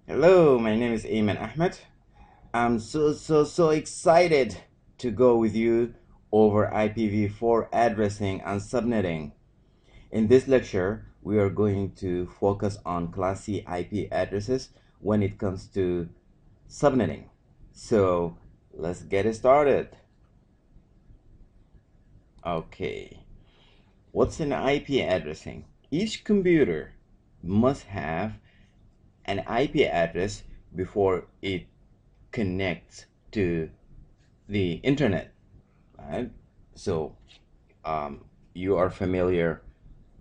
Hello, my name is Ayman Ahmed. I'm so excited to go with you over IPv4 addressing and subnetting. In this lecture, we are going to focus on Class C IP addresses when it comes to subnetting. So let's get it started. Okay, what's an IP addressing? Each computer must have an IP address before it connects to the internet, right? So you are familiar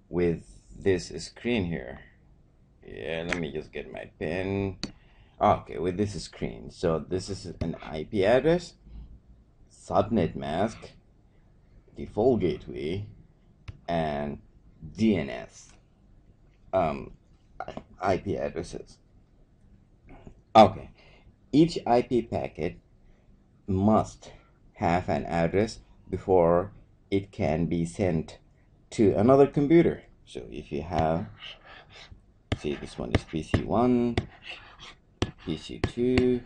with this screen here. Yeah, let me just get my pen. Okay, with this screen. So this is an IP address, subnet mask, default gateway, and DNS IP addresses. Okay, each IP packet must have an address before it can be sent to another computer. So if you have, see, this one is PC1, PC2,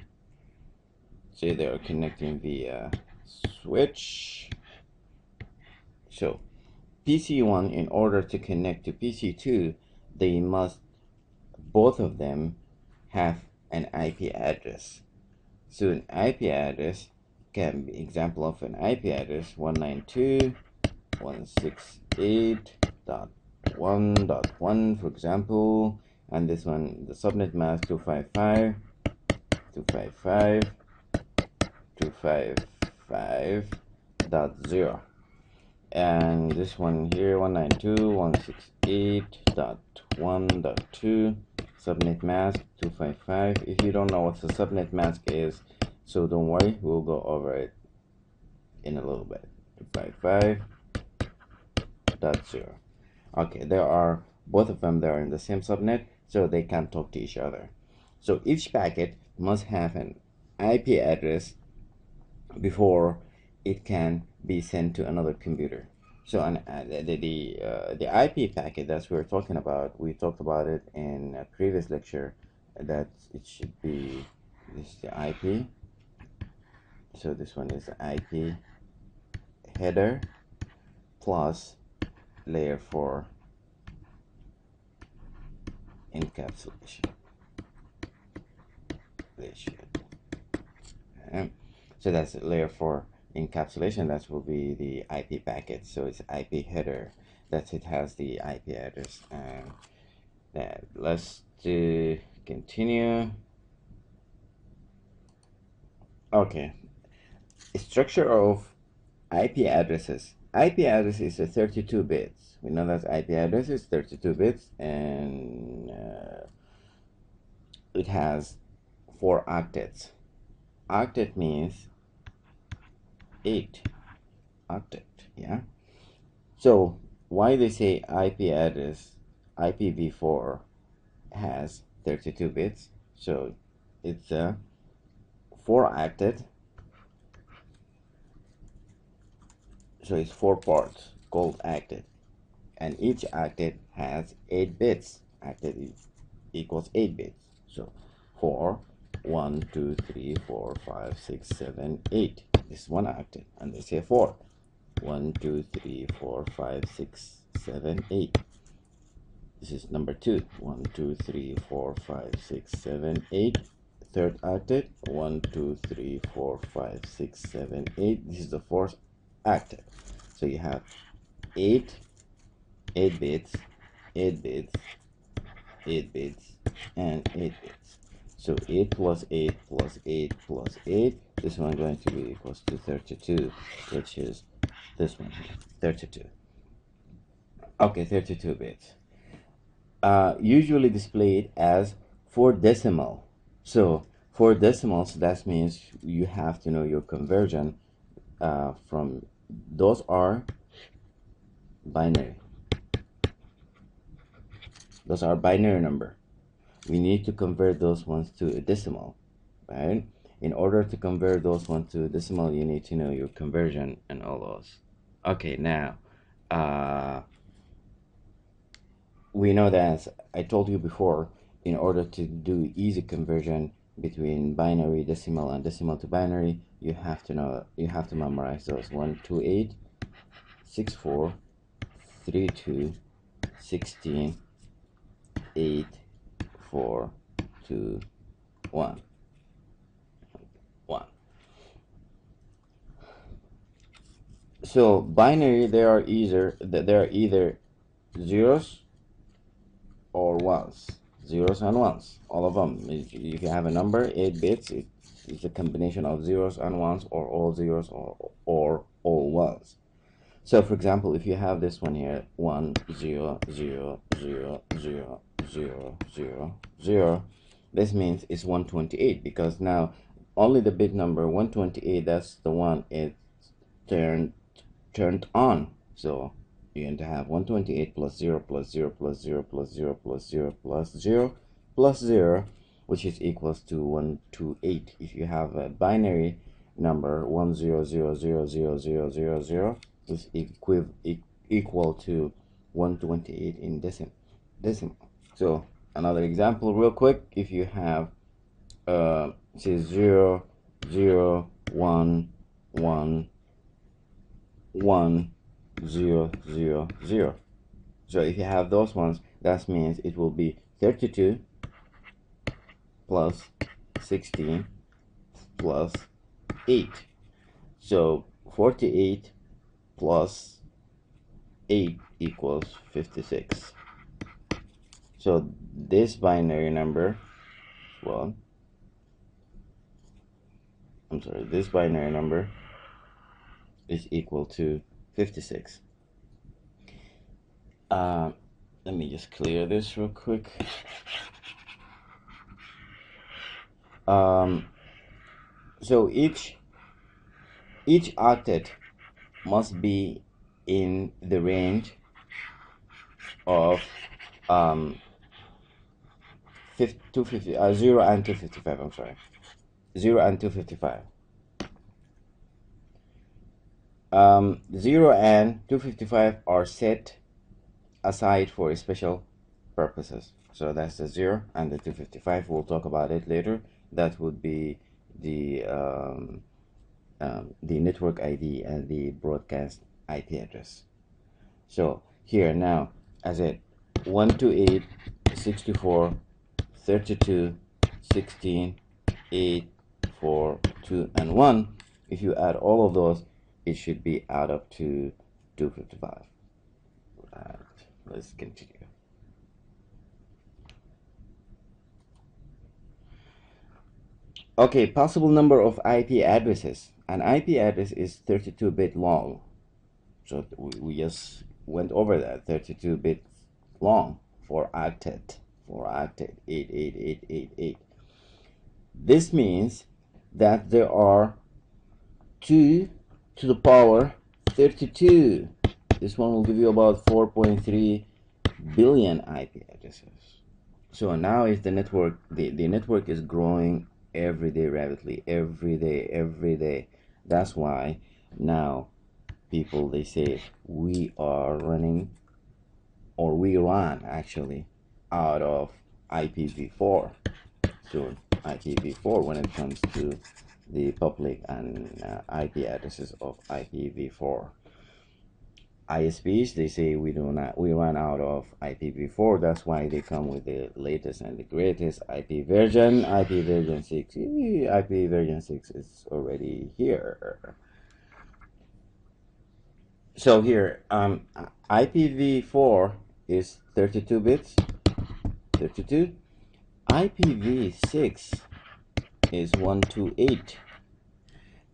say they are connecting via switch. So PC1, in order to connect to PC2, they must, both of them, have an IP address. So an IP address can be, example of an IP address, 192.168.1.1, for example, and this one, the subnet mask 255.255.255.0, and this one here, 192.168.1.2, subnet mask 255. If you don't know what the subnet mask is, so don't worry, we'll go over it in a little bit. 255.0. Okay, there are both of them, they are in the same subnet, so they can't talk to each other. So each packet must have an IP address before it can be sent to another computer. So the IP packet that we're talking about, we talked about it in a previous lecture, that it should be, this is the IP. So this one is the IP header plus layer 4 encapsulation. So that's layer 4 encapsulation. That will be the IP packet. So it's IP header. That it has the IP address. And let's continue. Okay. Structure of IP addresses. IP address is a 32 bits. We know that IP address is 32 bits, and it has 4 octets. Octet means 8 octet, yeah. So why they say IP address IPv4 has 32 bits? So it's a 4 octet. So it's 4 parts called octet, and each octet has 8 bits. Octet equals 8 bits. So 4, 1, 2, 3, 4, 5, 6, 7, 8. This is one octet, and they say 4. 1, 2, 3, 4, 5, 6, 7, 8. This is number 2. 1, 2, 3, 4, 5, 6, 7, 8. Third octet. 1, 2, 3, 4, 5, 6, 7, 8. This is the fourth octet. So you have 8 bits, 8 bits, 8 bits, and 8 bits. So 8 plus 8 plus 8 plus 8, this one is going to be equals to 32, which is this one here, 32. Okay, 32 bits. Usually displayed as 4 decimal. So 4 decimals, that means you have to know your conversion from, those are binary. Those are binary number. We need to convert those ones to a decimal, right? In order to convert those ones to a decimal, you need to know your conversion and all those. Okay, now we know that, as I told you before, in order to do easy conversion between binary, decimal, and decimal to binary, you have to memorize those 128, 64, 32, 16, 8, 4, 2, 1. So binary, they are either zeros or ones, zeros and ones, all of them. If you have a number 8 bits, it's a combination of zeros and ones, or all zeros or all ones. So for example, if you have this one here, 1 0 0 0 0 0 0 0, this means it's 128, because now only the bit number 128, that's the one it turned on. So you're going to have 128 plus 0 plus 0 plus 0 plus 0 plus 0 plus 0 plus 0, which is equals to 128. If you have a binary number 10000000 is equal to 128 in decimal. So another example real quick, if you have say 0 0 1 1 1 0 0 0. So if you have those ones, that means it will be 32 plus 16 plus 8. So 48 plus 8 equals 56. So this binary number, well, I'm sorry, this binary number is equal to 56. Let me just clear this real quick. So each octet must be in the range of 0 and 255. I'm sorry, 0 and 255. 0 and 255 are set aside for special purposes. So that's the 0 and the 255. We'll talk about it later. That would be the network ID and the broadcast IP address. So here now, as it 128, 64, 32, 16, 8, 4, 2, and 1. If you add all of those, it should be add up to 255. Right, let's continue. Okay, possible number of IP addresses. An IP address is 32-bit long. So we just went over that, 32-bit long for octet, 88888. This means that there are 2 to the power 32. This one will give you about 4.3 billion IP addresses. So now is the network, the network is growing every day rapidly, every day. That's why now people, they say we are running, or we run actually, out of IPv4 soon. IPv4 when it comes to the public and IP addresses of IPv4. ISPs, they say we run out of IPv4. That's why they come with the latest and the greatest IP version, IP version 6. IP version 6 is already here. So here, IPv4 is 32 bits, 32. IPv6 is 128,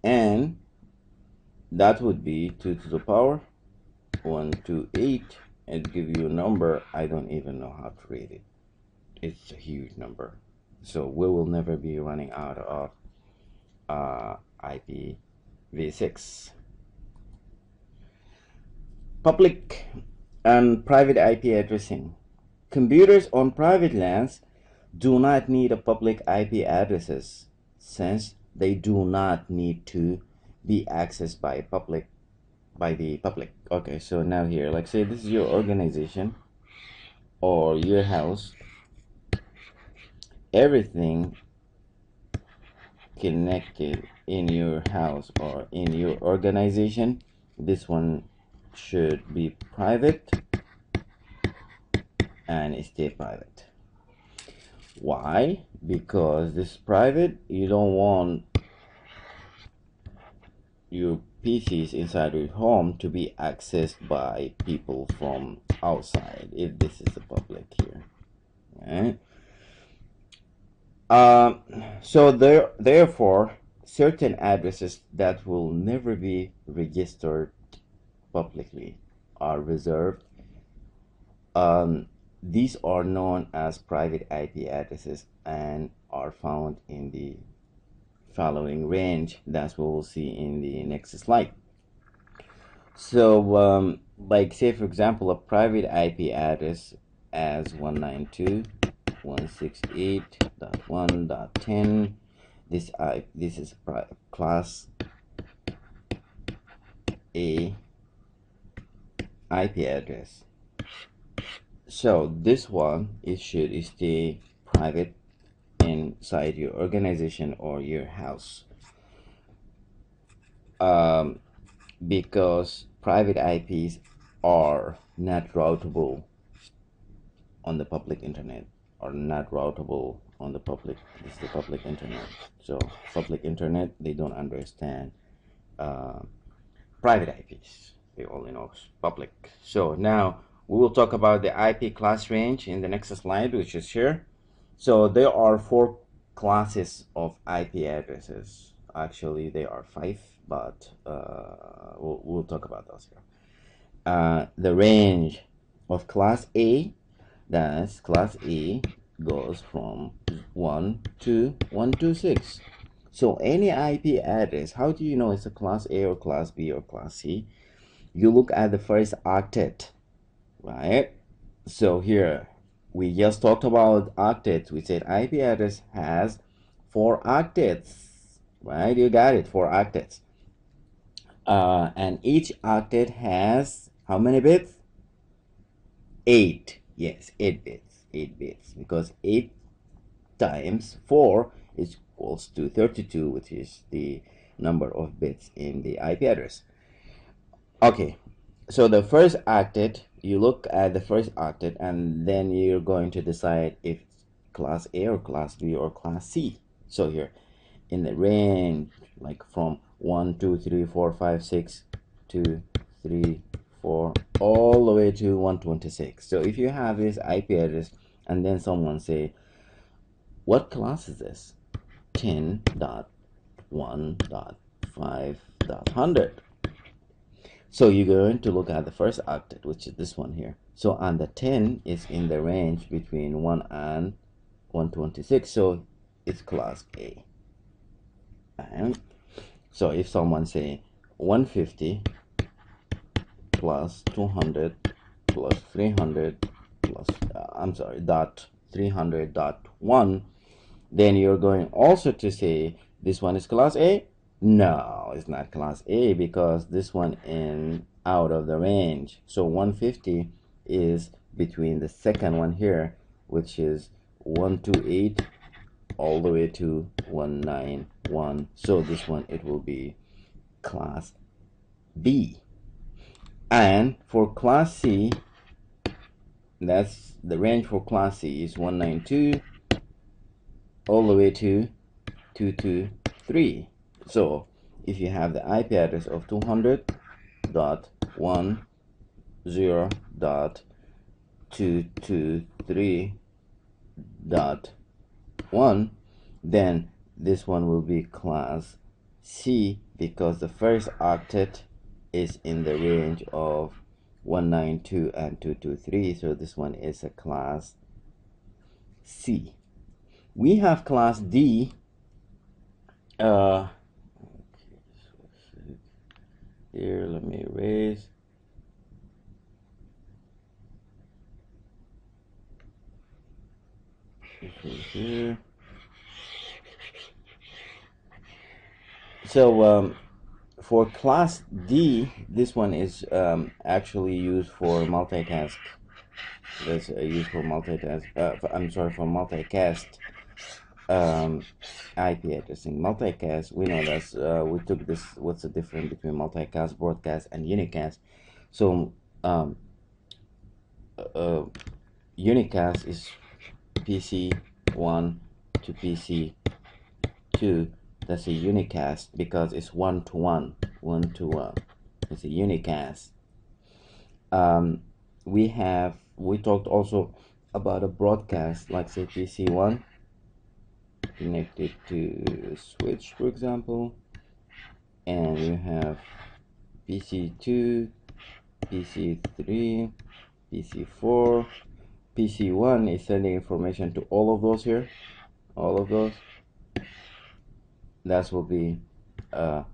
and that would be 2 to the power 128, and give you a number I don't even know how to read it. It's a huge number. So we will never be running out of IPv6. Public and private IP addressing. Computers on private LANs do not need a public IP addresses, since they do not need to be accessed by the public. Okay, so now here, like say this is your organization or your house, everything connected in your house or in your organization, this one should be private and stay private. Why? Because this is private. You don't want your PCs inside your home to be accessed by people from outside if this is the public here. Right? So therefore, certain addresses that will never be registered publicly are reserved. These are known as private IP addresses and are found in the following range. That's what we'll see in the next slide. So like say for example a private IP address as 192.168.1.10. This is class A IP address. So this one should stay private inside your organization or your house, because private IPs are not routable on the public internet, or not routable on the public. This is the public internet. So public internet, they don't understand private IPs. They only know public. So now we will talk about the IP class range in the next slide, which is here. So there are 4 classes of IP addresses. Actually, there are 5, but we'll talk about those here. The range of class A, that's class A, goes from 1 to 126. So any IP address, how do you know it's a class A or class B or class C? You look at the first octet, right? So here we just talked about octets. We said IP address has 4 octets, right? You got it, 4 octets. And each octet has how many bits? 8. Yes, 8 bits. 8 bits, because 8 times 4 is equals to 32, which is the number of bits in the IP address. Okay, so the first octet, you look at the first octet and then you're going to decide if it's class A or class B or class C. So here in the range, like from 1, 2, 3, 4, 5, 6, 2, 3, 4, all the way to 126. So if you have this IP address and then someone say, what class is this? 10.1.5.100. So you're going to look at the first octet, which is this one here. So and the 10 is in the range between 1 and 126. So it's class A. And so if someone say 150 plus 200 plus 300 plus dot 300 dot 1, then you're going also to say this one is class A. No, it's not class A, because this one in out of the range. So 150 is between the second one here, which is 128 all the way to 191. So this one, it will be class B. And for class C, that's the range for class C is 192 all the way to 223. So if you have the IP address of 200.1.0.223.1, then this one will be class C, because the first octet is in the range of 192 and 223. So this one is a class C. We have class D. Here, let me erase. Here. So for class D, this one is actually used for multitask. That's used for multitask. I'm sorry, for multicast. IP addressing. Multicast, we know that's we took this. What's the difference between multicast, broadcast, and unicast? So unicast is PC1 to PC2. That's a unicast because it's one to one. It's a unicast. We talked also about a broadcast, like say PC1 connected to a switch, for example, and you have PC2, PC3, PC4. PC1 is sending information to all of those here, all of those. That will be a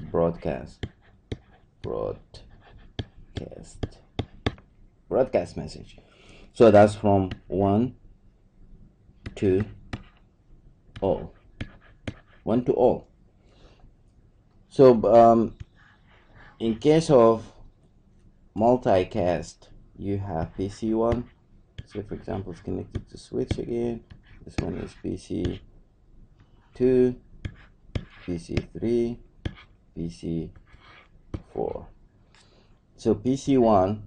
broadcast message. So that's from 1 to all. 1 to all. So in case of multicast, you have PC1. So for example, it's connected to switch again. This one is PC2, PC3, PC4. So PC1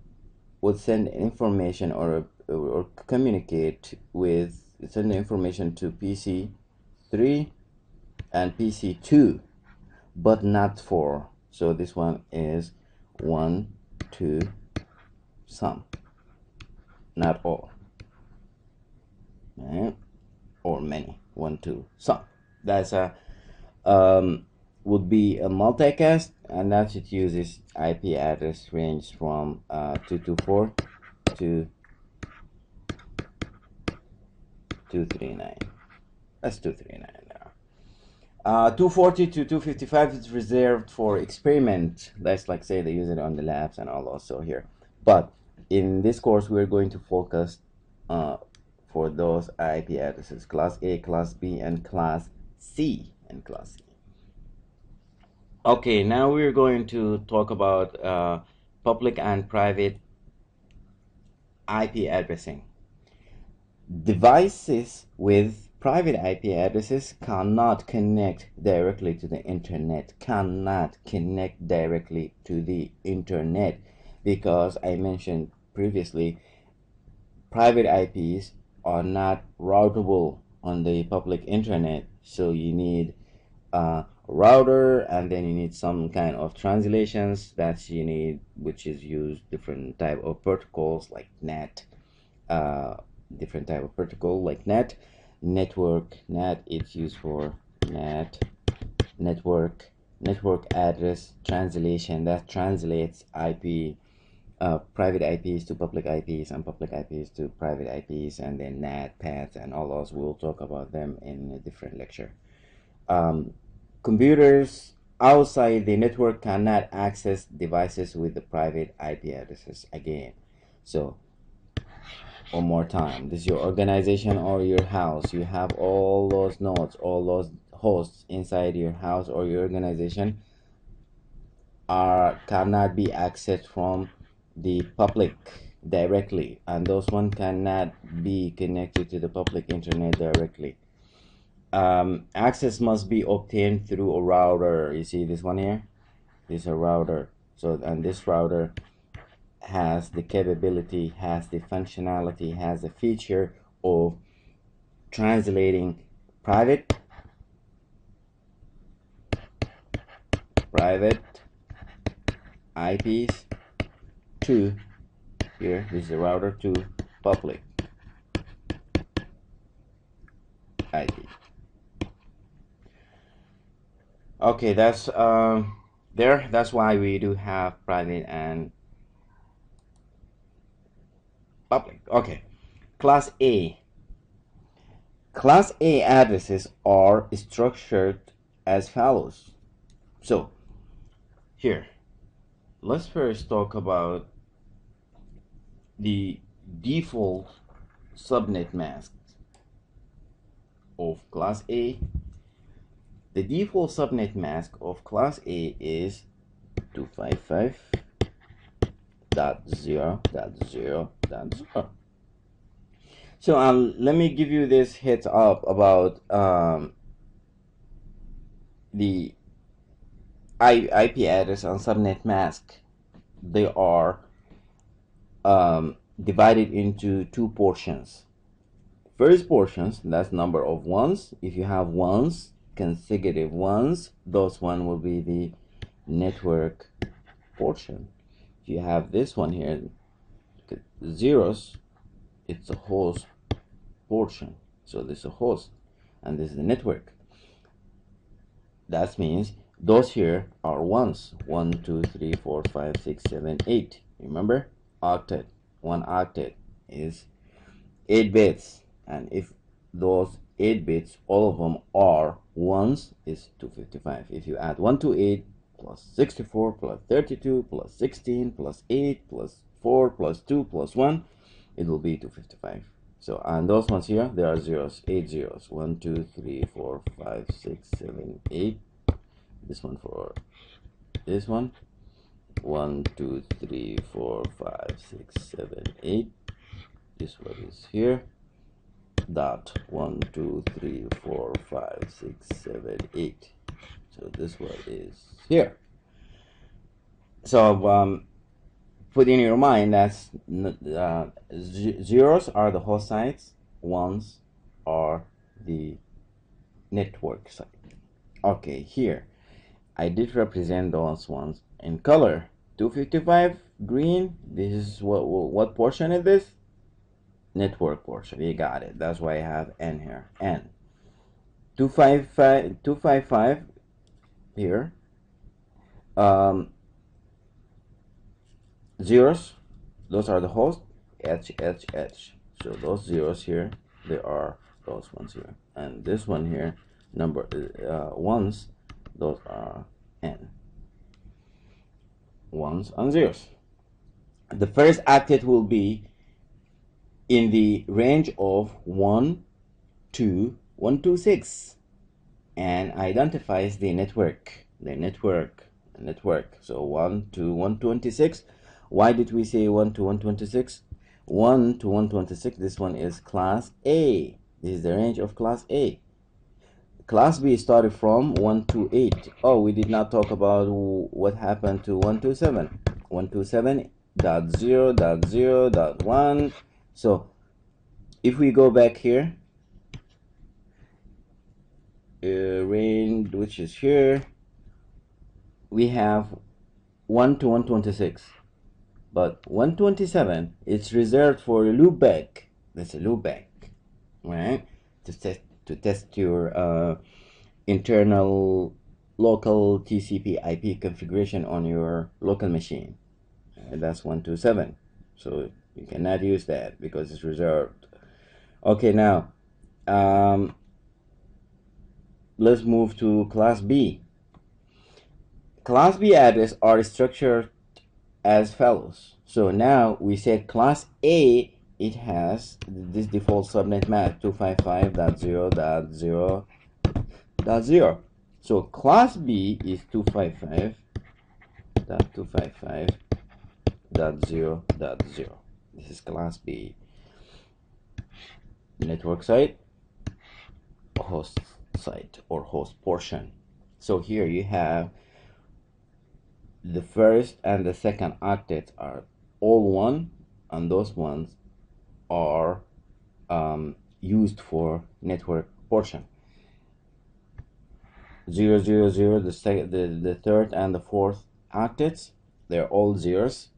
would send information or communicate with, send the information to PC3 and PC2, but not 4. So this one is 1 to some, not all, right? Or many, 1 to some. That's a would be a multicast, and that it uses IP address range from 224 to 239. That's 239 now. 240 to 255 is reserved for experiment. That's like say they use it on the labs and all also here. But in this course, we're going to focus for those IP addresses, class A, class B, and class C, Okay, now we're going to talk about public and private IP addressing. Devices with private IP addresses cannot connect directly to the internet, because I mentioned previously, private IPs are not routable on the public internet, so you need a router, and then you need some kind of translations that you need, which is used different type of protocols like NAT, different type of protocol like NAT, NAT it's used for NAT, network address translation, that translates IP, private IPs to public IPs and public IPs to private IPs, and then NAT, paths, and all those. We'll talk about them in a different lecture. Computers outside the network cannot access devices with the private IP addresses again. So one more time, this is your organization or your house. You have all those nodes, all those hosts inside your house or your organization cannot be accessed from the public directly, and those one cannot be connected to the public internet directly. Access must be obtained through a router. You see this one here? This is a router. So, and this router has the capability, has the functionality, has the feature of translating private IPs to, here, this is a router, to public IP. Okay, that's that's why we do have private and public. Okay, class A. Class A addresses are structured as follows. So here, let's first talk about the default subnet masks of class A. The default subnet mask of class A is 255.0.0.0. So let me give you this heads up about the IP address and subnet mask. They are divided into two portions. First portions, that's number of ones. If you have ones, consecutive ones, those one will be the network portion. If you have this one here, zeros, it's a host portion. So this is a host, and this is the network. That means those here are ones. 1, 2, 3, 4, 5, 6, 7, 8. Remember? Octet. One octet is 8 bits. And if those 8 bits, all of them are ones, is 255. If you add 1 to 8 plus 64 plus 32 plus 16 plus 8 plus 4 plus 2 plus 1, it will be 255. So, and those ones here, they are zeros, 8 zeros. 1, 2, 3, 4, 5, 6, 7, 8. This one for this one. 1, 2, 3, 4, 5, 6, 7, 8. This one is here. Dot 1, 2, 3, 4, 5, 6, 7, 8. So this one is here. So put in your mind that zeros are the host sites, ones are the network site. Okay, here I did represent those ones in color. 255 green. This is what portion is this? Network portion. You got it. That's why I have N here. N. 255 here. Zeros. Those are the host. H. So those zeros here, they are those ones here. And this one here, number ones, those are N. Ones and zeros. The first octet will be in the range of 1 to 126 and identifies the network. So 1 to 126. Why did we say 1 to 126? 1 to 126, this one is class A. This is the range of class A. Class B started from 1 to 8. Oh, we did not talk about what happened to 127. 127.0.0.1. So if we go back here, range which is here, we have 1 to 126. But 127, it's reserved for a loopback. That's a loopback, right? To test your internal local TCP IP configuration on your local machine. That's 127. So you cannot use that because it's reserved. Okay, now let's move to class B. Class B address are structured as follows. So now we said class A, it has this default subnet mask 255.0.0.0. So class B is 255.255.0.0. This is class B. Network site, host site, or host portion. So here you have the first and the second octets are all one, and those ones are used for network portion. 0, 0, 0, the third and the fourth octets, they're all zeros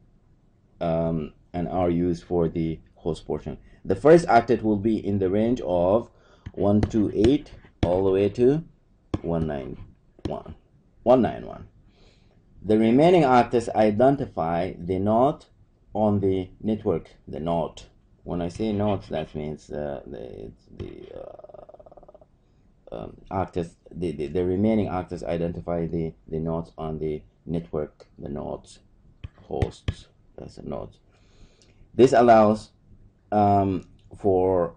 and are used for the host portion. The first octet will be in the range of 128 all the way to 191. The remaining octets identify the node on the network. The node. When I say node, that means octets. The remaining octets identify the nodes on the network. The nodes, hosts. That's a node. This allows for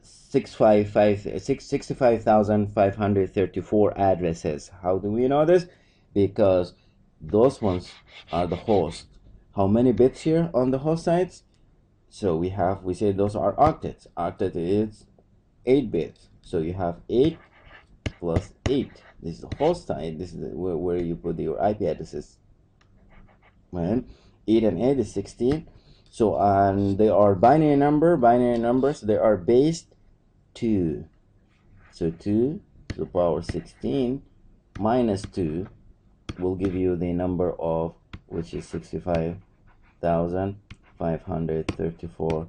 65,534 addresses. How do we know this? Because those ones are the host. How many bits here on the host sites? So we say those are octets. Octet is 8 bits. So you have 8 plus 8. This is the host side. This is where you put your IP addresses. Right? 8 and 8 is 16. So they are binary numbers. They are based 2. So 2 to the power 16 minus 2 will give you the number of, which is 65,534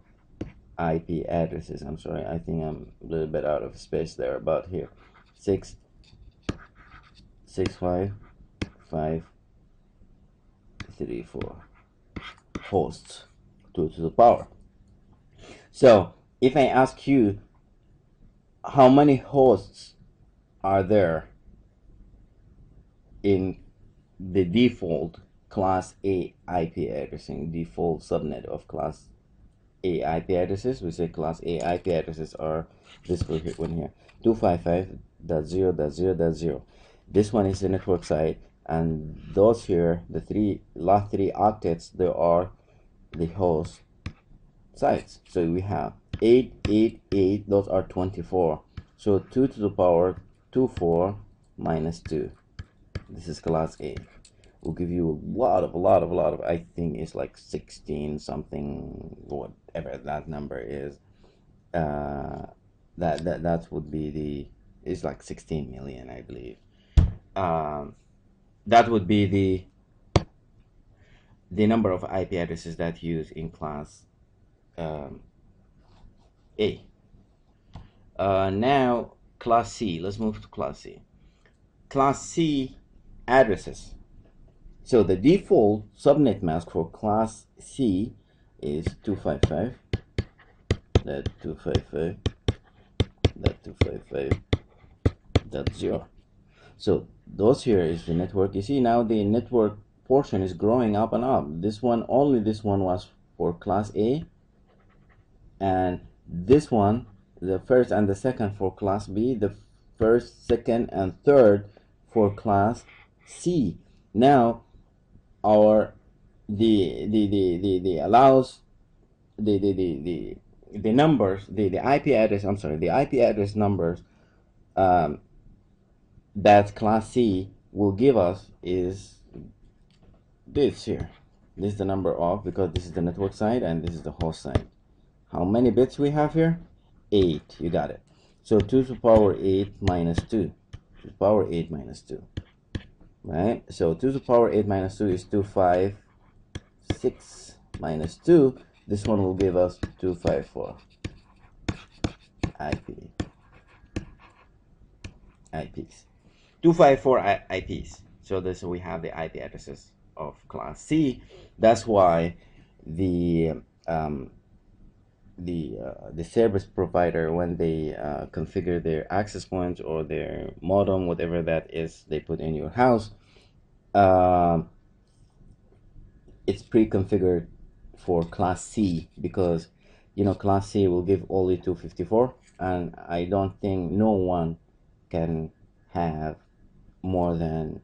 IP addresses. I'm sorry, I think I'm a little bit out of space there, about here. 665,534 hosts, 2 to the power. So if I ask you how many hosts are there in the default class A IP addressing, default subnet of class A IP addresses, we say class A IP addresses are this one here, 255.0.0.0. This one is the network side, and those here, the last three octets, they are the host sides. So we have 8, 8, 8, those are 24. So 2 to the power 24 minus 2. This is class A. Will give you a lot of, I think it's like 16 something, whatever that number is. That would be it's like 16 million, I believe. That would be the number of IP addresses that use in class A. Now class C. Let's move to class C. Class C addresses. So the default subnet mask for class C is 255.255.255.0. So those here is the network. You see now the network portion is growing up and up. This one, only this one was for class A, and this one, the first and the second for class B, the first, second, and third for class C. Now our the allows the numbers, the IP address, I'm sorry, the IP address numbers that class C will give us is this here. This is the number of, because this is the network side and this is the host side. How many bits we have here? 8. You got it. So 2 to the power 8 minus 2. 2 to the power 8 minus 2. Right? So 2 to the power 8 minus 2 is 256 minus 2. This one will give us 254 IPs. 254 IPs. So this, we have the IP addresses of class C. That's why the service provider, when they configure their access points or their modem, whatever that is they put in your house, it's pre-configured for class C, because class C will give only 254, and I don't think no one can have more than,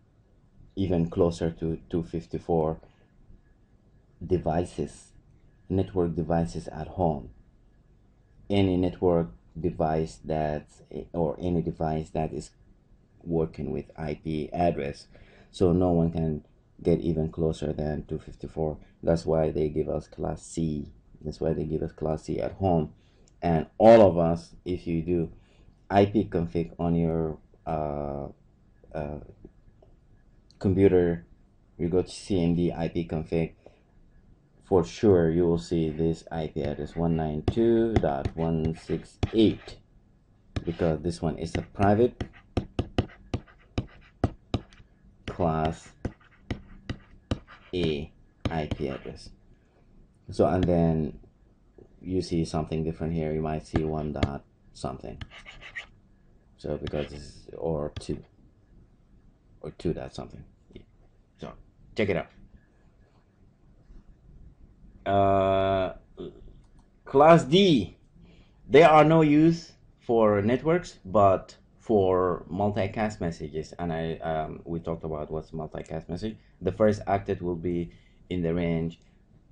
even closer to 254 devices, network devices at home. Any network device or any device that is working with IP address, so no one can get even closer than 254. That's why they give us class C. That's why they give us class C at home. And all of us, if you do IP config on your computer, you go to CMD IP config, for sure you will see this IP address 192.168, because this one is a private class A IP address. So, and then you see something different here. You might see 1 dot something. So because this is, or 2 dot something. So check it out. Class D, they are no use for networks, but for multicast messages. And we talked about what's multicast message. The first octet will be in the range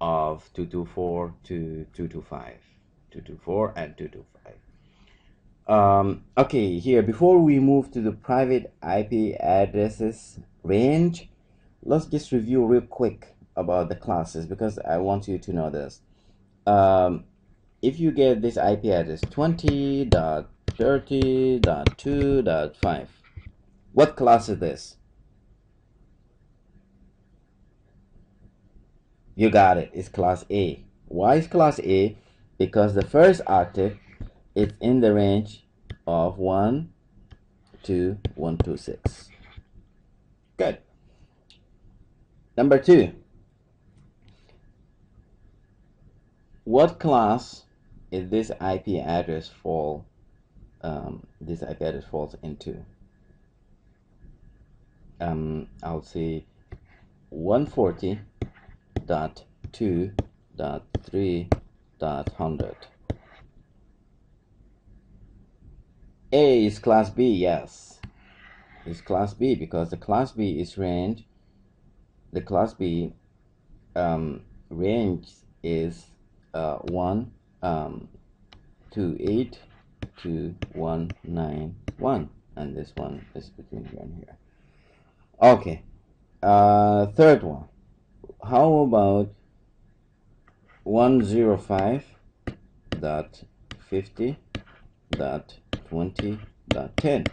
of 224 to 225, 224 and 225. Okay, here before we move to the private IP addresses range, let's just review real quick about the classes because I want you to know this. If you get this IP address 20.30.2.5, what class is this? You got it. It's class A. Why is class A? Because the first octet is in the range of 1 to 126. Good. Number 2. What class is this IP address fall? This IP address falls into? I'll say 140.2.3.100. A is class B, yes. It's class B because the class B is range. The class B range is 1 to 8 to 191, and this one is between here and here. Okay. Third one. How about 105.50.20.10?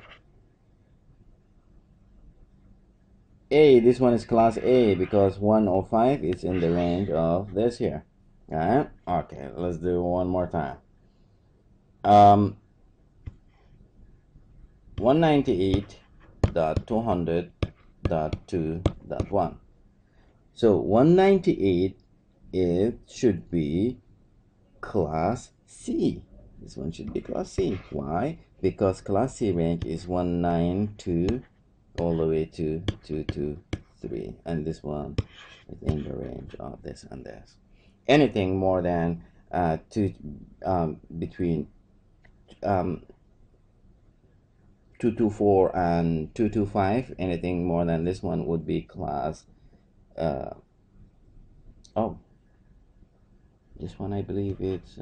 A, this one is class A because 105 is in the range of this here. Alright? Okay, let's do one more time. 198.200.2.1. So 198, it should be class C. This one should be class C. Why? Because class C range is 192 all the way to 223, and this one is in the range of this and this. Anything more than between 224 and 225, anything more than this one would be class this one I believe it's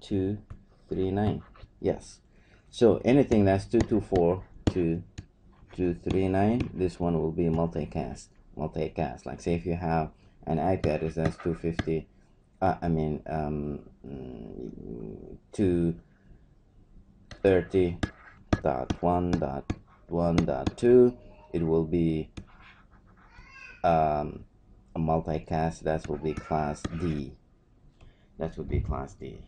239. Yes. So anything that's 224 to 239, this one will be multicast. Like say if you have an IP address that's 250, 230.1.1.2, it will be a multicast. That will be class D. That would be class D.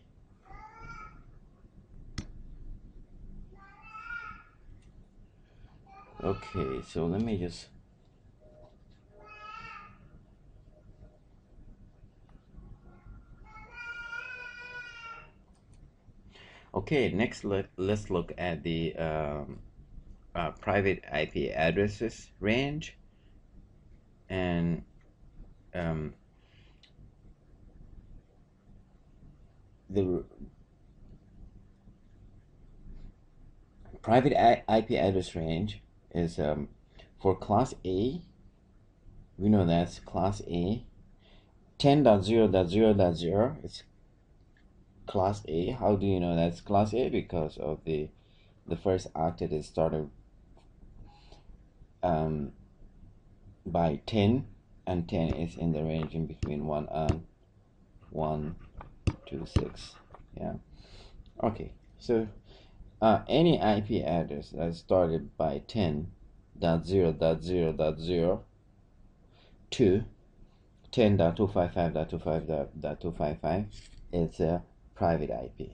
Okay, so let me just next let's look at the private IP addresses range, and the private IP address range is for class A. We know that's class A. 10.0.0.0 is class A. How do you know that's class A? Because of the first octet is started by 10, and 10 is in the range in between 1 and 126. Yeah. Okay, so any IP address that started by 10.0.0.0 to 10.255.255.255 is a private IP.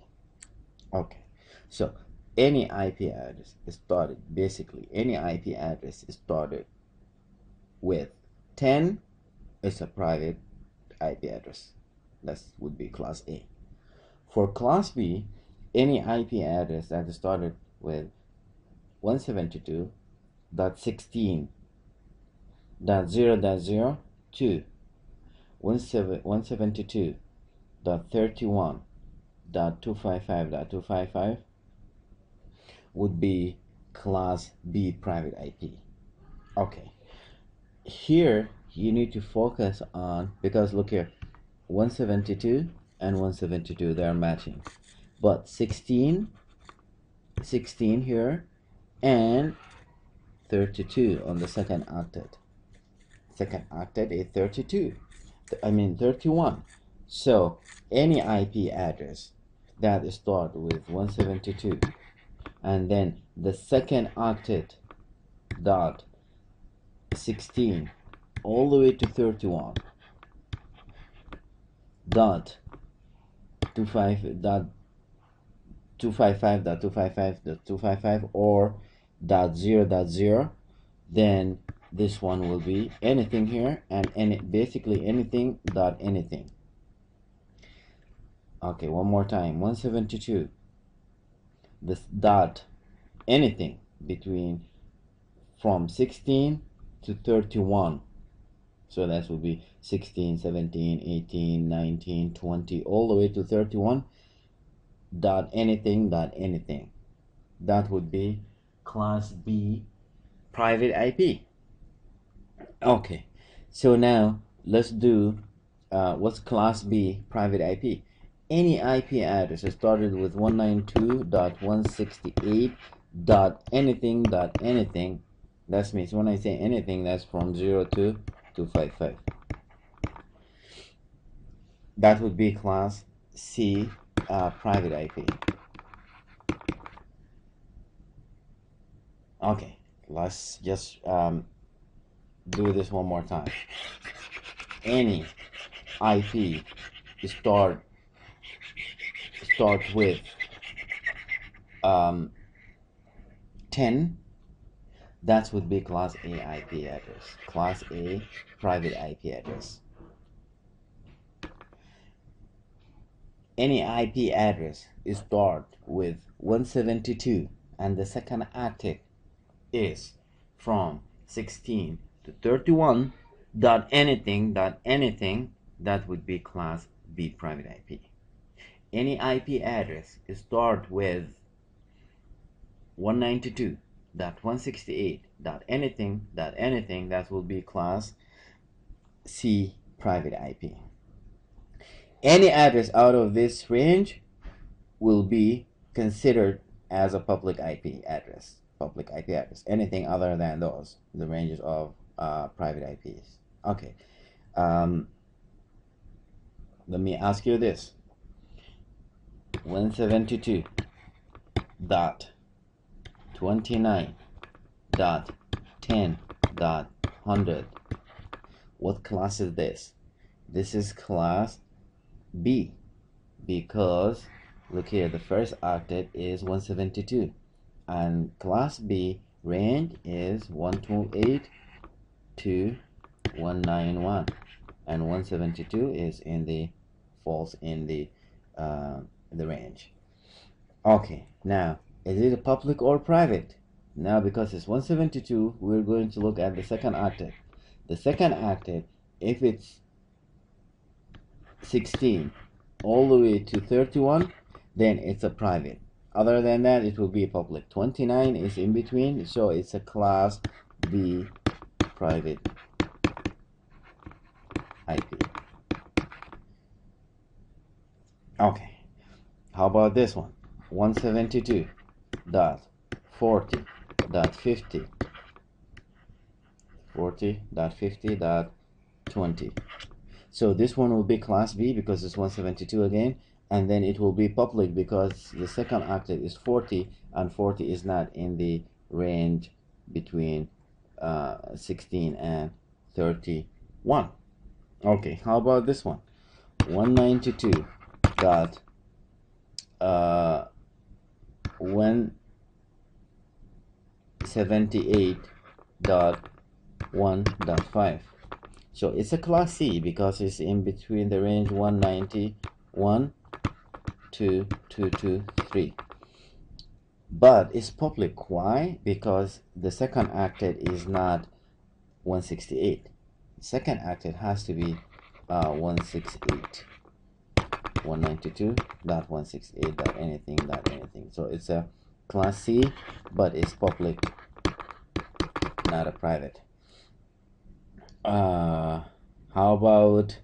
Okay, so any IP address is started, basically any IP address is started with 10 is a private IP address. That would be class A. For class B, any IP address that is started with 172.16.0.0 to 172.31.255.255 would be class B private IP. Okay, here you need to focus on, because look here, 172 and 172, they are matching, but 16 here and 32 on the second octet. Second octet is 32. I mean 31. So any IP address that starts with 172 and then the second octet dot 16 all the way to 31 dot 255.255.255 or .0.0, then this one will be anything here and basically anything dot anything. Okay, one more time. 172, this dot anything between from 16 to 31. So that will be 16, 17, 18, 19, 20, all the way to 31 dot anything dot anything. That would be class B private IP. Okay, so now let's do what's class B private IP. Any IP address started with 192.168.anything.anything. That means when I say anything, that's from 0 to 255. That would be class C private IP. Okay, let's just do this one more time. Any IP start with 10, that would be class A IP address. Class A private IP address. Any IP address start with 172 and the second octet is from 16 to 31 dot anything, that would be class B private IP. Any IP address start with 192.168.anything, that will be class C private IP. Any address out of this range will be considered as a public IP address. Anything other than those, the ranges of private IPs. Okay. Let me ask you this. 172.29.10.100. What class is this? This is class B, because look here, the first octet is 172 and class B range is 128 to 191 and 172 is in the falls in the range. Okay, now is it a public or private? Now because it's 172, we're going to look at the second octet. The second octet, if it's 16 all the way to 31, then it's a private. Other than that, it will be public. 29 is in between, so it's a class B private IP. Okay, how about this one? 172.40.50 40.50.20. So this one will be class B because it's 172 again, and then it will be public because the second octet is 40 and 40 is not in the range between 16 and 31. Okay, how about this one? 178.1.5. So it's a class C because it's in between the range 191 to 223. But it's public. Why? Because the second octet is not 168. Second octet has to be 168. 192.168.anything. So it's a class C, but it's public, not a private. How about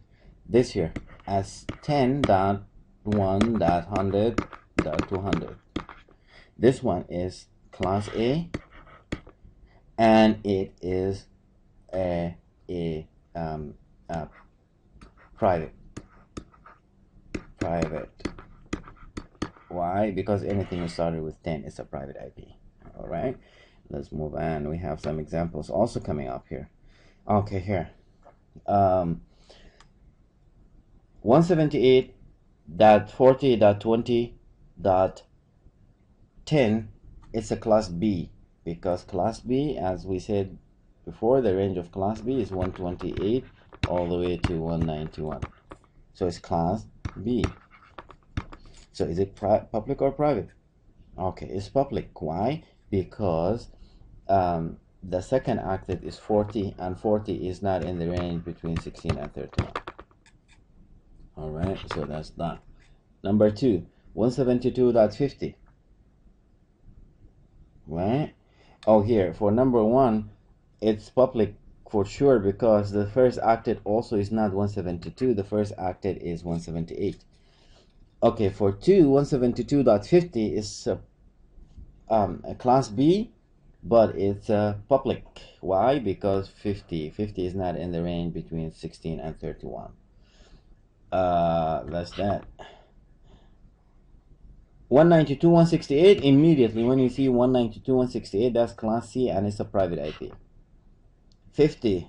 this here? as 10.1.100.200. This one is class A, and it is a private. Why? Because anything started with 10 is a private IP. All right, let's move on. We have some examples also coming up here. Okay, here 178.40.20.10, it's a class B, because class B, as we said before, the range of class B is 128 all the way to 191. So it's class B. So is it public or private? Okay, it's public. Why? Because the second octet is 40, and 40 is not in the range between 16 and 31. All right, so that's done. Number 2, 172.50. Right? Oh, here for number 1, it's public for sure, because the first octet also is not 172. The first octet is 178. Okay, for 2, 172.50 is a class B, but it's public. Why? Because 50 is not in the range between 16 and 31. That's that. 192.168, immediately when you see 192.168, that's class C, and it's a private IP. 50,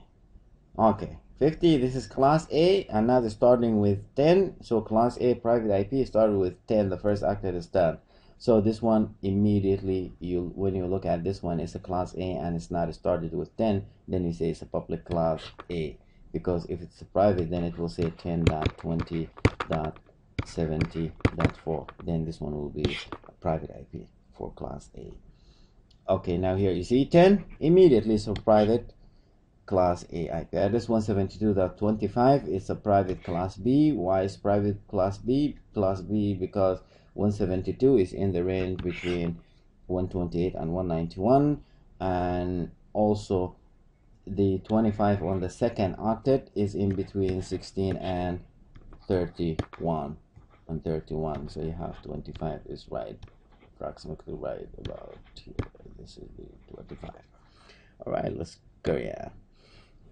okay, 50, this is class A, and now they're starting with 10, so class A private IP started with 10, the first octet is done. So this one, immediately, when you look at this one, it's a class A and it's not started with 10, then you say it's a public class A. Because if it's a private, then it will say 10.20.70.4. Then this one will be a private IP for class A. Okay, now here you see 10, immediately, so private class A IP address. 172.25 is a private class B. Why is private class B? Class B because 172 is in the range between 128 and 191, and also the 25 on the second octet is in between 16 and 31 and 31. So you have 25 is right, approximately right about here. This is the 25. All right, let's go. Yeah.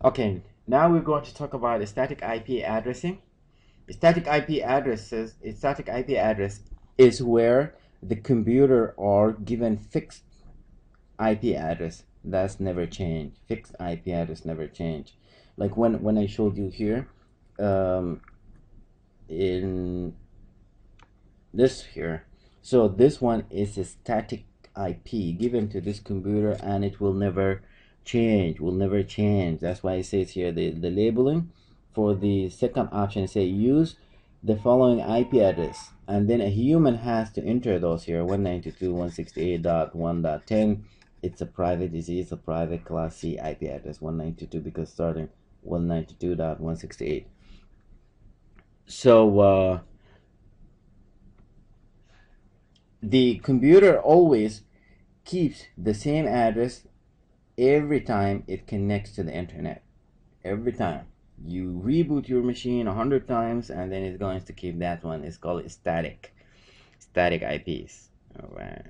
Okay, now we're going to talk about static IP addressing. Static IP address is where the computer are given fixed IP address that's never changed. Fixed IP address never change. Like when I showed you here, in this here. So this one is a static IP given to this computer, and it will never change. That's why it says here the labeling for the second option say use the following IP address, and then a human has to enter those here. 192.168.1.10. It's a private. It's a private class C IP address. 192 because starting 192.168. So the computer always keeps the same address every time it connects to the internet. Every time you reboot your machine 100 times, and then it's going to keep that one. It's called static IPs. All right.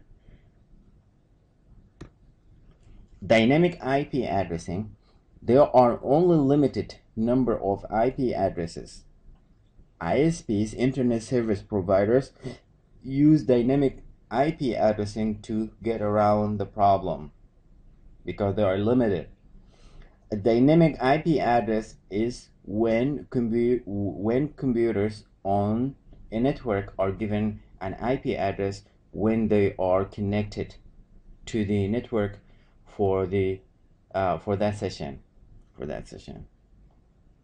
Dynamic IP addressing, there are only limited number of IP addresses. ISPs, internet service providers, use dynamic IP addressing to get around the problem because they are limited. A dynamic IP address is when computers on a network are given an IP address when they are connected to the network for that session.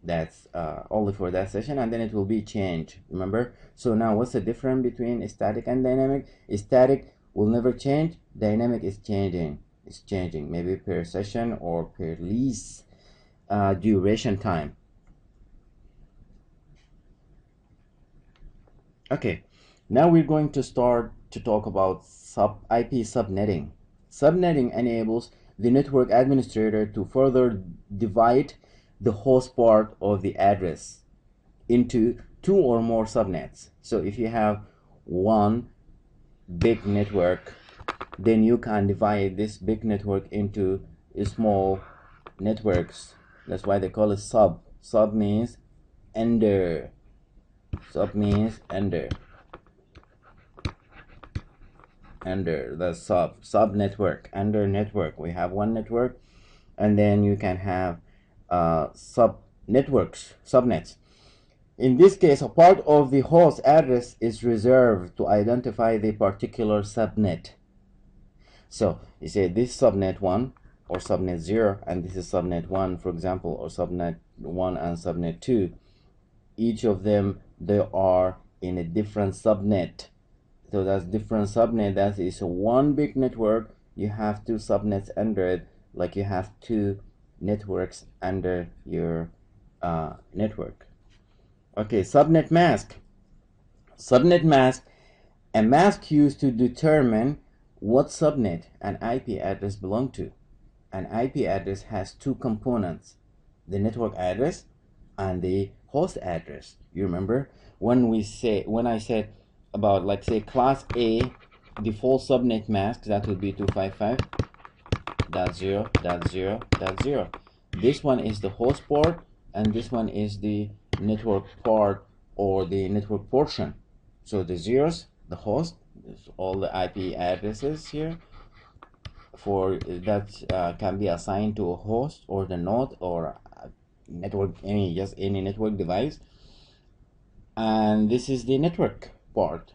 That's only for that session, and then it will be changed. Remember? So now, what's the difference between static and dynamic? Static will never change. Dynamic is changing. It's changing, maybe per session or per lease duration time. Okay, now we're going to start to talk about IP subnetting. Subnetting enables the network administrator to further divide the host part of the address into two or more subnets. So if you have one big network, then you can divide this big network into small networks. That's why they call it sub. Sub means under. Sub means under. Under the sub network. Under network, we have one network, and then you can have sub networks, subnets. In this case, a part of the host address is reserved to identify the particular subnet. So you say this subnet 1 or subnet 0, and this is subnet 1, for example, or subnet 1 and subnet 2. Each of them, they are in a different subnet. So that's different subnet. That is one big network. You have two subnets under it, like you have two networks under your network. Okay, subnet mask. Subnet mask, a mask used to determine what subnet an IP address belongs to. An IP address has two components, the network address and the host address. You remember when I said about, like, say, class A default subnet mask, that would be 255.0.0.0. This one is the host port, and this one is the network part or the network portion. So the zeros, the host, all the IP addresses here for that can be assigned to a host or the node or network, just any network device. And this is the network part.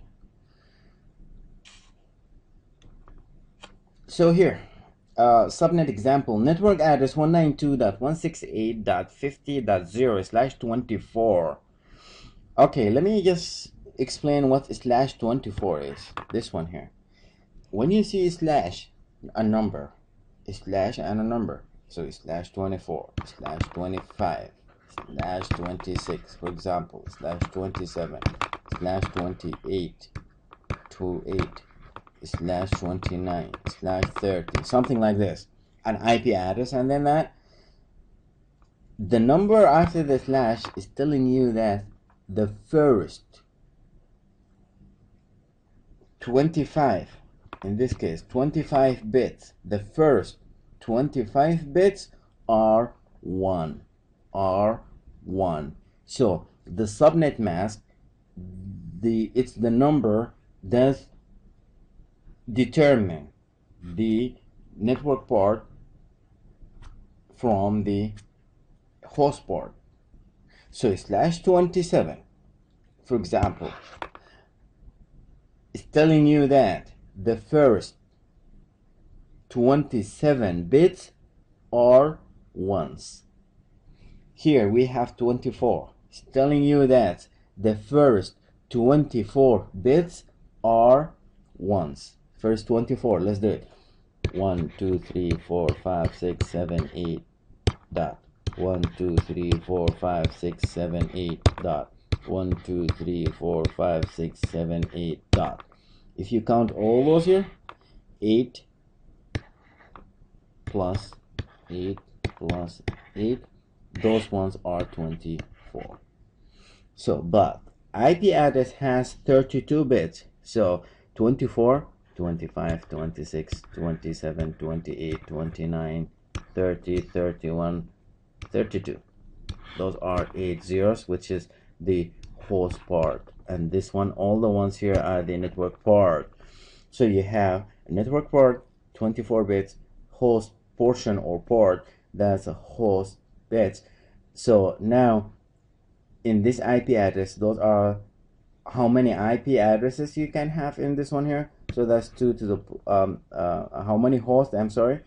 So here, subnet example, network address 192.168.50.0/24. Okay, let me just explain what /24 is. This one here. When you see slash a number, slash and a number, so /24, /25, /26, for example, /27, /28, 28, /29, /30, something like this, an IP address, and then that the number after the slash is telling you that the first 25, in this case 25 bits, the first 25 bits are 1. So the subnet mask, it's the number that determine the network part from the host port. So /27, for example, is telling you that the first 27 bits are ones. Here we have 24. It's telling you that the first 24 bits are ones. First 24, let's do it. 1, 2, 3, 4, 5, 6, 7, 8 dot. 1, 2, 3, 4, 5, 6, 7, 8 dot. 1, 2, 3, 4, 5, 6, 7, 8 dot. If you count all those here, 8 plus 8 plus 8, those ones are 24. So, but IP address has 32 bits. So 24, 25, 26, 27, 28, 29, 30, 31, 32. Those are 8 zeros, which is the host part. And this one, all the ones here are the network part. So you have a network part, 24 bits, host portion or port, that's a host bits. So now in this IP address, those are how many IP addresses you can have in this one here. So that's 2 to the how many hosts, I'm sorry,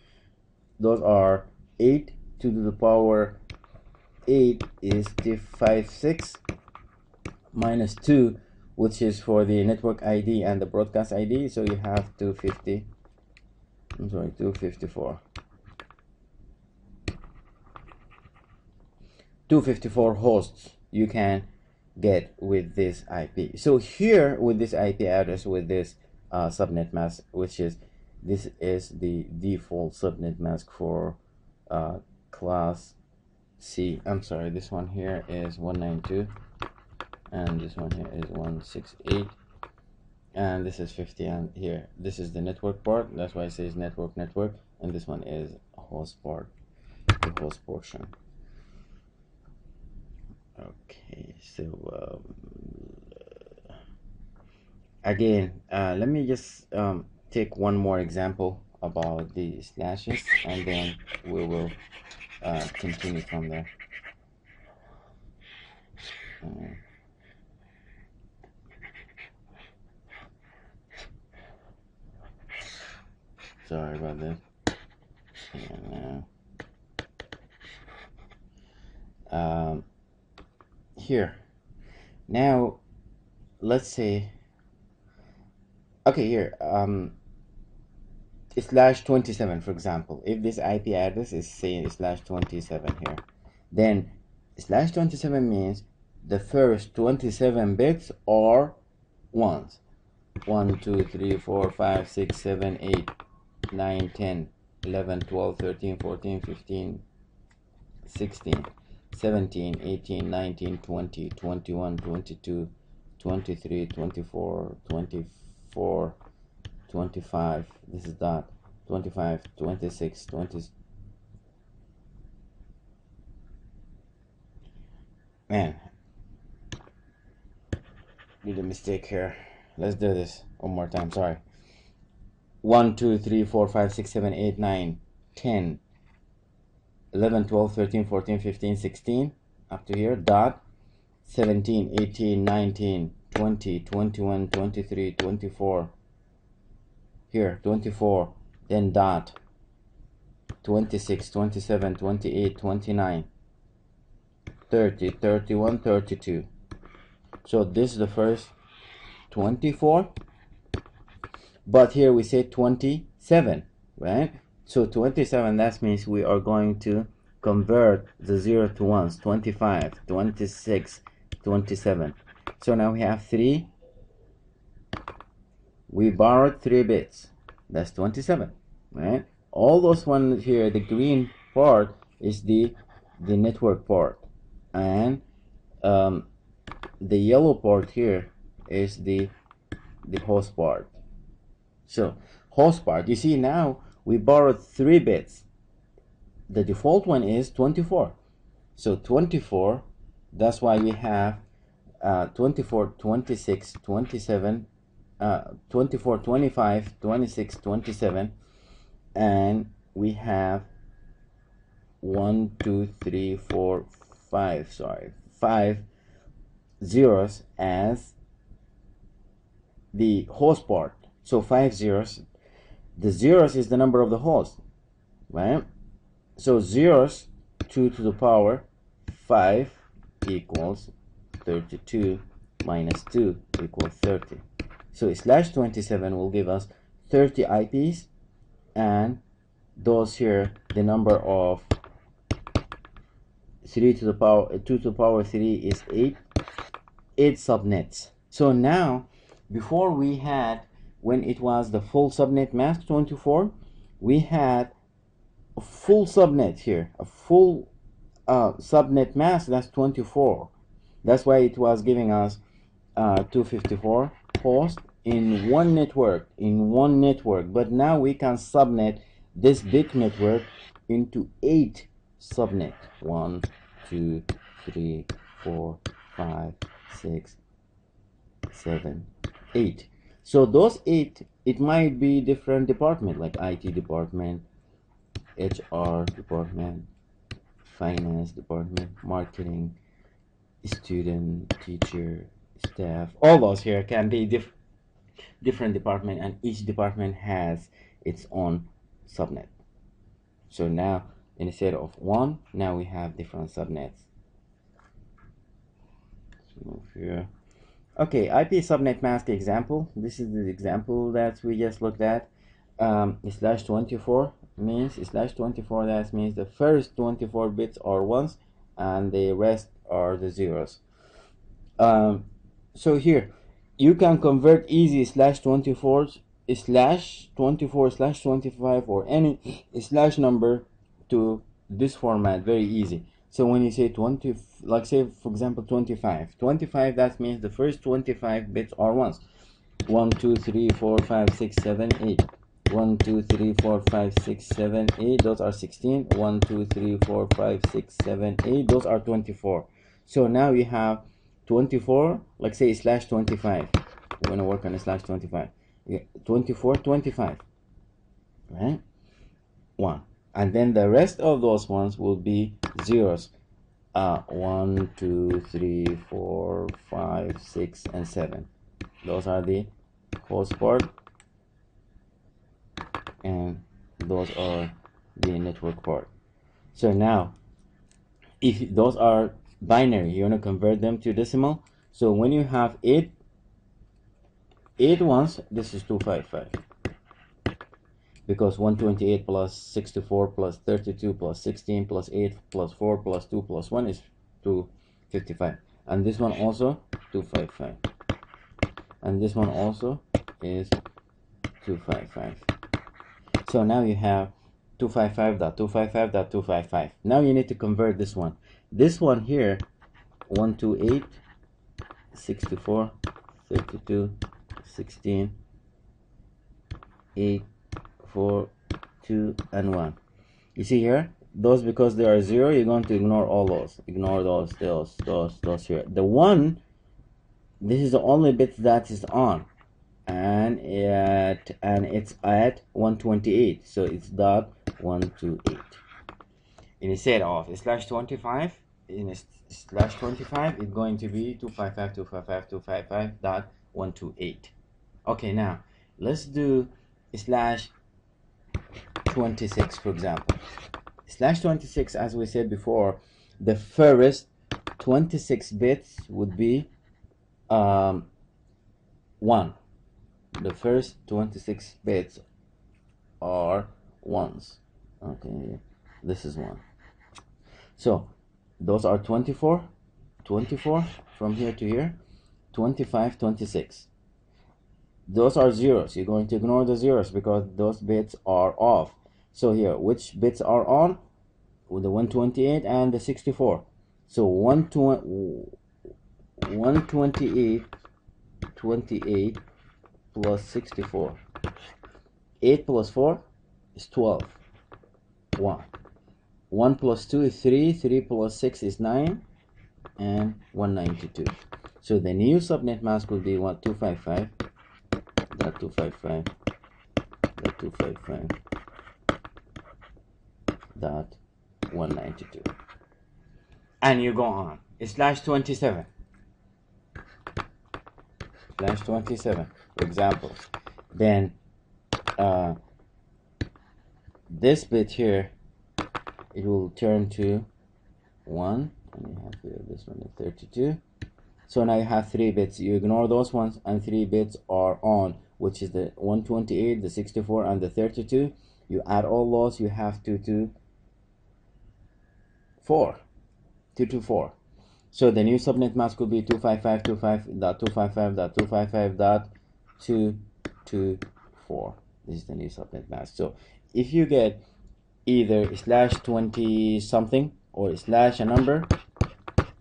those are 8. 2 to the power 8 is 256 minus 2, which is for the network ID and the broadcast ID. So you have 254 hosts you can get with this IP. So here with this IP address, with this subnet mask, which is, this is the default subnet mask for class C. I'm sorry, this one here is 192. and this one here is 168, and this is 50, and here this is the network part. That's why it says network, and this one is host part, the host portion. Okay, so again, let me just take one more example about the slashes, and then we will continue from there. Sorry about this. And here now, let's say, okay, here /27, for example. If this IP address is saying /27 here, then /27 means the first 27 bits are ones. 1, 2, 3, 4, 5, 6, 7, 8, 9, 10, 11, 12, 13, 14, 15, 16, 17, 18, 19, 20, 21, 22, 23, 24, 24, 25, this is dot, 25, 26, 20. Man, did a mistake here. Let's do this one more time. Sorry. 1, 2, 3, 4, 5, 6, 7, 8, 9, 10, 11, 12, 13, 14, 15, 16, up to here, dot, 17, 18, 19, 20, 21, 23, 24, here, 24, then dot, 26, 27, 28, 29, 30, 31, 32. So this is the first 24, but here we say 27, right? So 27, that means we are going to convert the 0 to 1s, 25, 26, 27. So now we have 3. We borrowed 3 bits. That's 27, right? All those ones here, the green part is the network part, and the yellow part here is the host part. So host part, you see now we borrowed 3 bits. The default one is 24. So 24, that's why we have 24, 26, 27, 24, 25, 26, 27, and we have 1, 2, 3, 4, 5, sorry, 5 zeros as the host part. So 5 zeros. The zeros is the number of the host, right? So zeros, 2 to the power 5 equals 32 minus 2 equals 30. So /27 will give us 30 IPs, and those here, the number of 2 to the power 3 is 8 subnets. So now, before we had, when it was the full subnet mask 24, we had a full subnet here, a full subnet mask, that's 24. That's why it was giving us 254 hosts in one network, but now we can subnet this big network into 8 subnet. 1, 2, 3, 4, 5, 6, 7, 8. So those 8, it might be different department, like IT department, HR department, finance department, marketing, student, teacher, staff. All those here can be different department, and each department has its own subnet. So now, instead of 1, now we have different subnets. Let's move here. Okay, IP subnet mask example. This is the example that we just looked at. /24 means /24, that means the first 24 bits are ones and the rest are the zeros. So here you can convert easy /24 /25 or any slash number to this format very easy. So when you say 20, like say for example 25, that means the first 25 bits are ones. 1 2 3 4 5 6 7 8. 1 2 3 4 5 6 7 8, those are 16. 1 2 3 4 5 6 7 8, those are 24. So now you have 24, like say slash 25. We're going to work on a slash 25. 24 25, right? 1, and then the rest of those ones will be zeros. 1 2 3 4 5 6 and 7, those are the host part, and those are the network part. So now if those are binary, you want to convert them to decimal. So when you have 8 ones, this is 255, because 128 plus 64 plus 32 plus 16 plus 8 plus 4 plus 2 plus 1 is 255, and this one also 255, and this one also is 255. So now you have 255.255.255. Now you need to convert this one. This one here, 128, 64, 32, 16, 8, 4, 2, and 1. You see here, those, because they are 0, you're going to ignore all those. Ignore those here. The 1, this is the only bit that is on, and it's at 128, so it's dot 128. Instead of slash 25, in slash 25, it's going to be 255.255.255.128. Okay, now let's do slash 26, for example. Slash 26, as we said before, the first 26 bits would be 1. The first 26 bits are ones. Okay, this is 1. So those are 24 from here to here, 25, 26. Those are zeros. You're going to ignore the zeros because those bits are off. So here, which bits are on? With the 128 and the 64. So 128 28 plus 64. 8 plus 4 is 12. 1. 1 plus 2 is 3. 3 plus 6 is 9. And 192. So the new subnet mask will be 255.255.255.192. And you go on. Slash 27. Slash 27, for example. Then this bit here, it will turn to 1, and you have here this one is 32. So now you have 3 bits. You ignore those ones, and 3 bits are on, which is the 128, the 64, and the 32. You add all those, you have 224. 224. So the new subnet mask will be 255.255.255.224. This is the new subnet mask. So if you get either slash 20 something or slash a number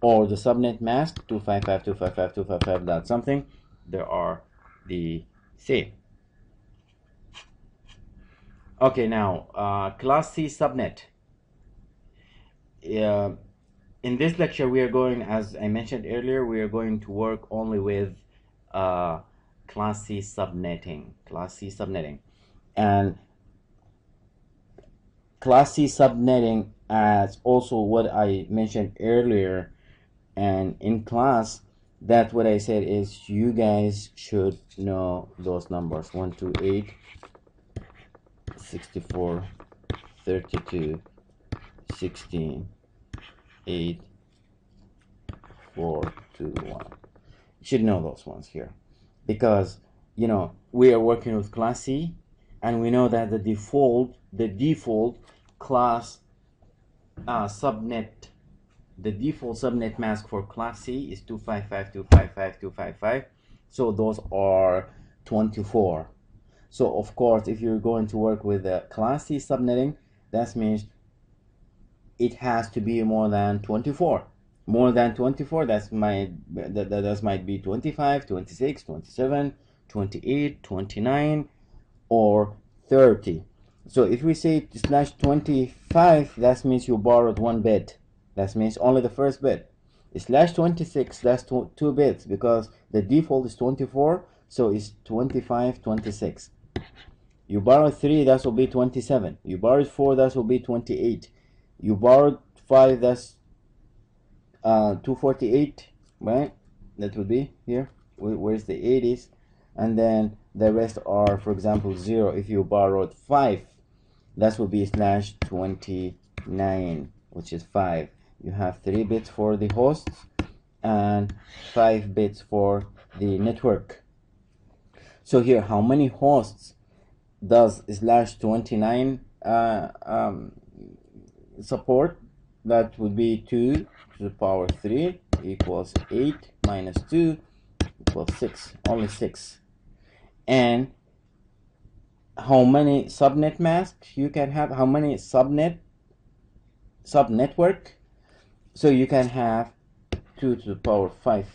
or the subnet mask 255.255.255 dot something, they are the same. Okay, now class C subnet. In this lecture we are going, as I mentioned earlier, we are going to work only with class C subnetting. And class C subnetting, as also what I mentioned earlier and in class, that what I said is you guys should know those numbers: 128, 64, 32, 16, 8, 4, 2, 1. You should know those ones here, because you know we are working with class C, and we know that the default class subnet, the default subnet mask for class C is 255.255.255. So those are 24. So of course, if you're going to work with the class C subnetting, that means it has to be more than 24. More than 24, that might be 25, 26, 27, 28, 29, or 30. So if we say slash 25, that means you borrowed 1 bit. That means only the first bit. Slash 26, that's 2 bits, because the default is 24, so it's 25, 26. You borrowed 3, that will be 27. You borrowed 4, that will be 28. You borrowed 5, that's 248, right? That would be here. Where's the 80s? And then the rest are, for example, 0. If you borrowed 5, that would be slash 29, which is 5. You have 3 bits for the hosts and 5 bits for the network. So here, how many hosts does slash 29 support? That would be 2 to the power 3 equals 8 minus 2 equals 6, only 6. And how many subnet masks you can have, how many subnetwork? So you can have 2 to the power 5,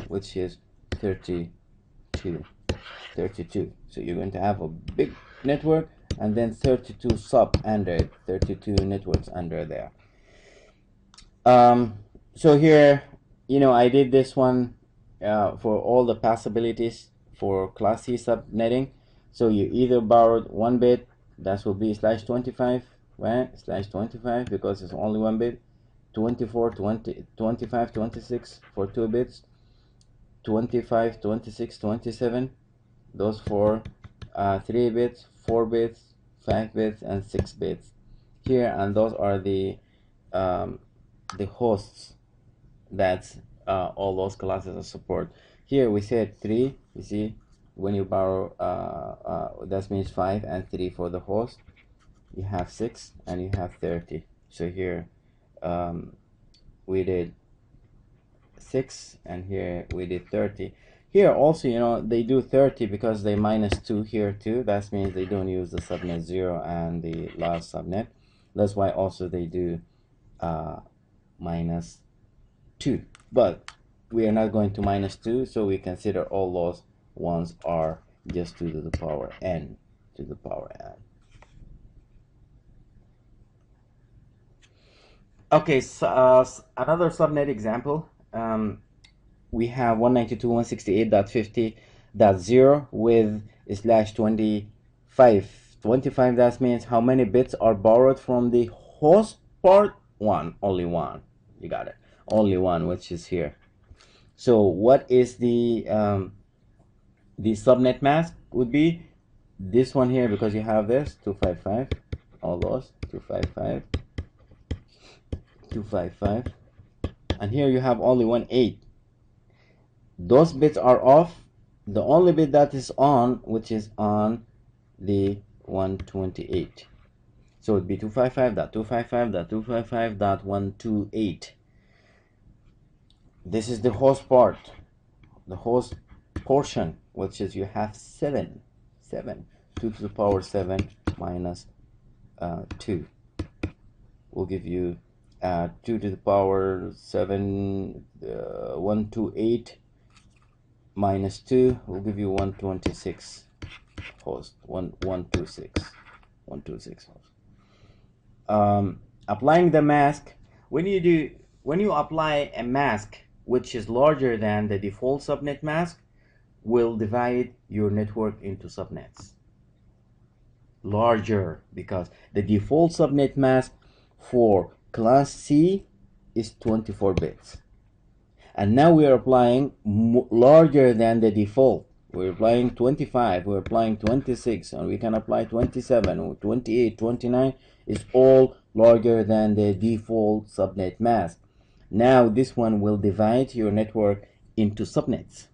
which is 32. So you're going to have a big network and then 32 sub under it, 32 networks under there. So here, I did this one for all the possibilities for class C subnetting. So you either borrowed 1 bit, that will be slash 25, right? Slash 25, because it's only 1 bit. 24, 20, 25, 26 for 2 bits. 25, 26, 27, those for 3 bits, 4 bits, 5 bits, and 6 bits here. And those are the hosts that all those classes support. Here we said 3. You see, when you borrow that means 5 and 3 for the host, you have 6 and you have 30. So here we did 6 and here we did 30. Here also, they do 30 because they minus 2 here too. That means they don't use the subnet 0 and the last subnet. That's why also they do minus 2. But we are not going to minus 2, so we consider all those ones are just 2 to the power n to the power n. Okay, so another subnet example. We have 192.168.50.0 with slash 25. 25, that means how many bits are borrowed from the host part? 1, only 1. You got it, only 1, which is here. So what is the subnet mask? Would be this one here, because you have this 255, all those 255, 255, and here you have only 18. Those bits are off. The only bit that is on, which is on the 128. So it'd be 255.255.255.128. This is the host part, the host portion, which is you have 7, 2 to the power 7 minus 2 will give you 2 to the power 7, 128 minus 2 will give you 126 host, 126 host. Applying the mask, when you apply a mask which is larger than the default subnet mask, will divide your network into subnets. Larger, because the default subnet mask for class C is 24 bits. And now we are applying larger than the default. We're applying 25, we're applying 26, and we can apply 27 or 28, 29. Is all larger than the default subnet mask. Now this one will divide your network into subnets.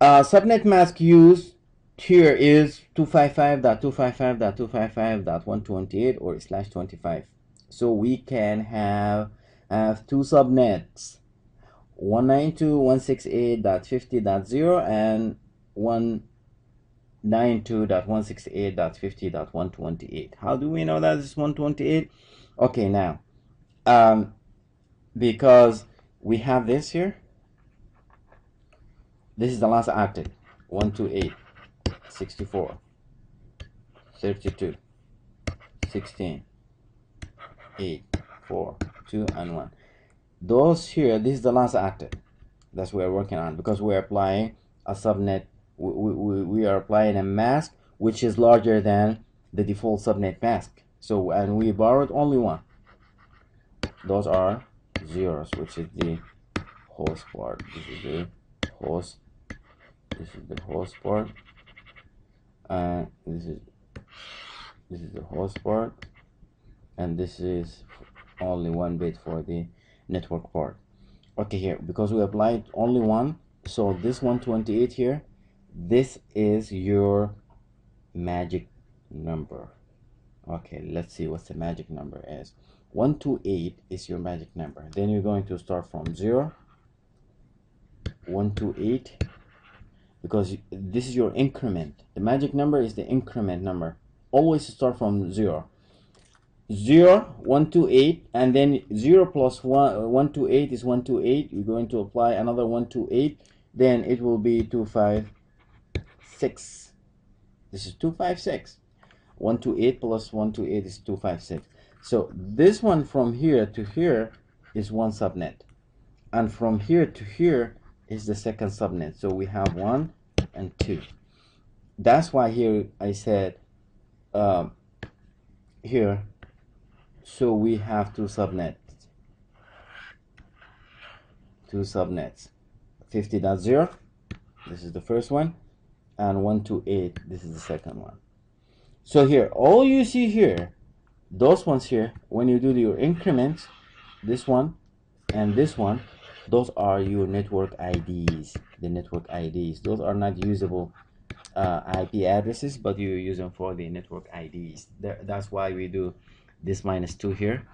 Subnet mask used here is 255.255.255.128 or slash 25. So we can have 2 subnets, 192.168.50.0 and 192.168.50.128. How do we know that it's 128? Okay, now because we have this here, this is the last octet. 128, 64, 32, 16, 8, 4, 2, and 1. Those here, this is the last octet. That's what we're working on, because we're applying a subnet. We are applying a mask which is larger than the default subnet mask. So, and we borrowed only one. Those are zeros, which is the host part. This is the host. This is the host part. This is the host part, and this is only 1 bit for the network part. Okay, here, because we applied only one, so this 128 here, this is your magic number. Okay, let's see what the magic number is. 128 is your magic number. Then you're going to start from 0, 128, because this is your increment. The magic number is the increment number. Always start from 0. 0, 128, and then 0 plus 128 is 128. You're going to apply another 128, then it will be 256. This is 256. 128 plus 128 is 256. So this one from here to here is one subnet, and from here to here is the second subnet. So we have 1 and 2. That's why here I said here, so we have two subnets. 50.0, this is the first one, and 128, this is the second one. So here, all you see here, those ones here, when you do your increments, this one and this one, those are your network IDs. The network IDs, those are not usable IP addresses, but you use them for the network IDs. That's why we do this -2 here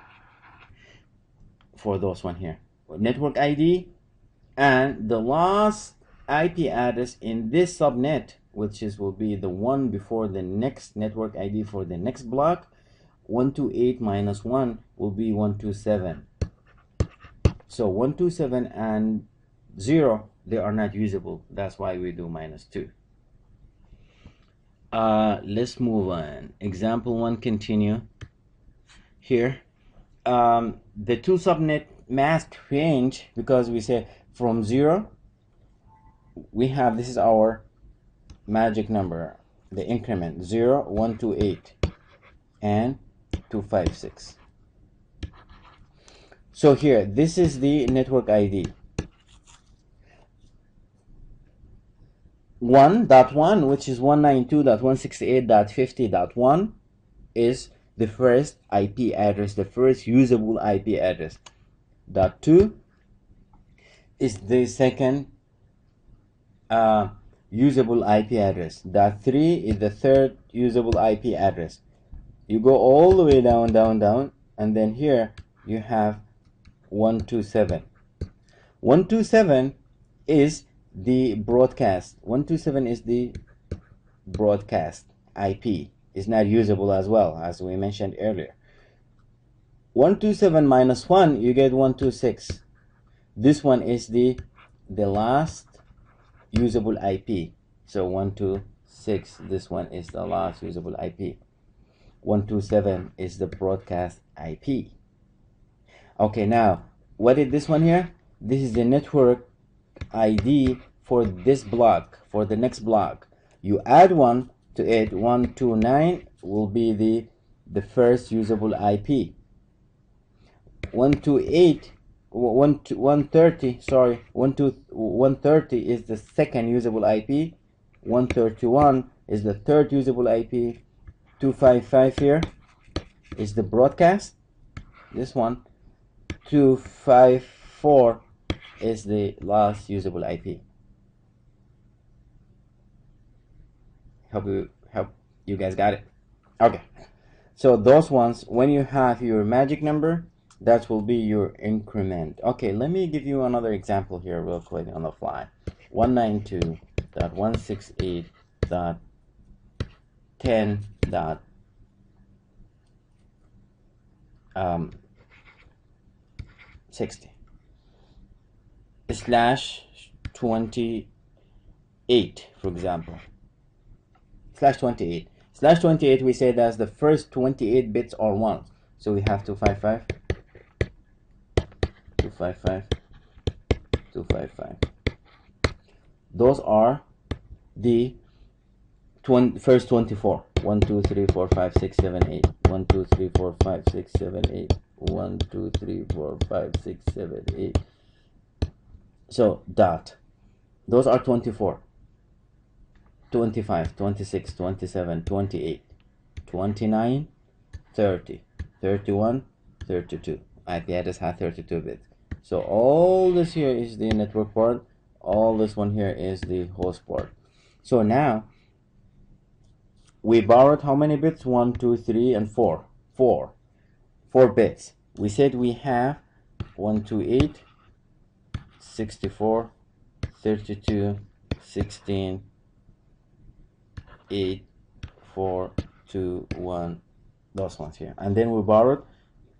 for those one here, network ID, and the last IP address in this subnet, which will be the one before the next network ID for the next block. 128 minus 1 will be 127. So 127 and 0, they are not usable. That's why we do -2. Let's move on. Example 1, continue. Here, the two subnet mask range, because we say from 0, we have, this is our magic number, the increment 0, 128, and 256. So here, this is the network ID. 1.1, which is 192.168.50.1, is the first IP address, the first usable IP address. .2 is the second usable IP address. .3 is the third usable IP address. You go all the way down, down, down, and then here you have 127. 127 is the broadcast. 127 is the broadcast IP. Is not usable as well, as we mentioned earlier. 127 minus 1, you get 126. This one is the last usable IP. So 126, this one is the last usable IP. 127 is the broadcast IP. Okay, now what is this one here? This is the network ID for this block, for the next block. You add 1 to it. 129 will be the first usable IP. 128, 130, sorry, 130 is the second usable IP. 131 is the third usable IP. 255 here is the broadcast, this one. 254 is the last usable IP. Hope you guys got it. Okay, so those ones, when you have your magic number, that will be your increment. Okay, let me give you another example here real quick on the fly. 192.168.10. 60 slash 28, for example. Slash 28, we say that's the first 28 bits are ones, so we have 255, 255, 255. Those are the first 24. 1 2 3 4 5 6 7 8. 1 2 3 4 5 6 7 8. 1 2 3 4 5 6 7 8. So dot. Those are 24. 25, 26, 27, 28, 29, 30, 31, 32. IP address has 32 bits. So all this here is the network port. All this one here is the host port. So now we borrowed how many bits? 1, 2, 3, and 4. 4 bits. We said we have 128, 64, 32, 16, 8, 4, 2, 1, those ones here. And then we borrowed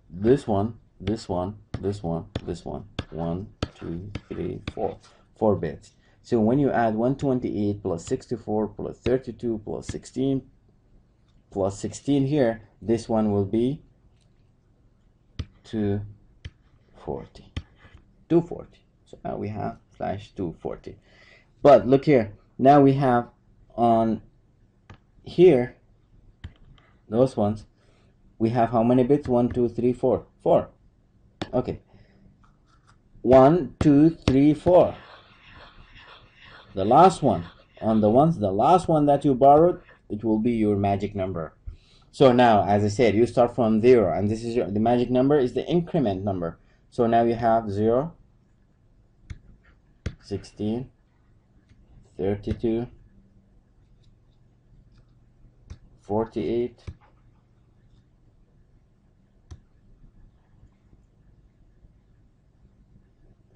this one, this one, this one, this one. 1, 2, 3, 4. 4 bits. So when you add 128 plus 64 plus 32 plus 16 plus 16 here, this one will be 240. 240. So now we have slash 240. But look here. Now we have on here, those ones, we have how many bits? 1 2 3 4. 4. Okay. 1 2 3 4. The last one on the last one that you borrowed, it will be your magic number. So now, as I said, you start from 0, and this is the magic number is the increment number. So now you have 0, 16, 32, 48,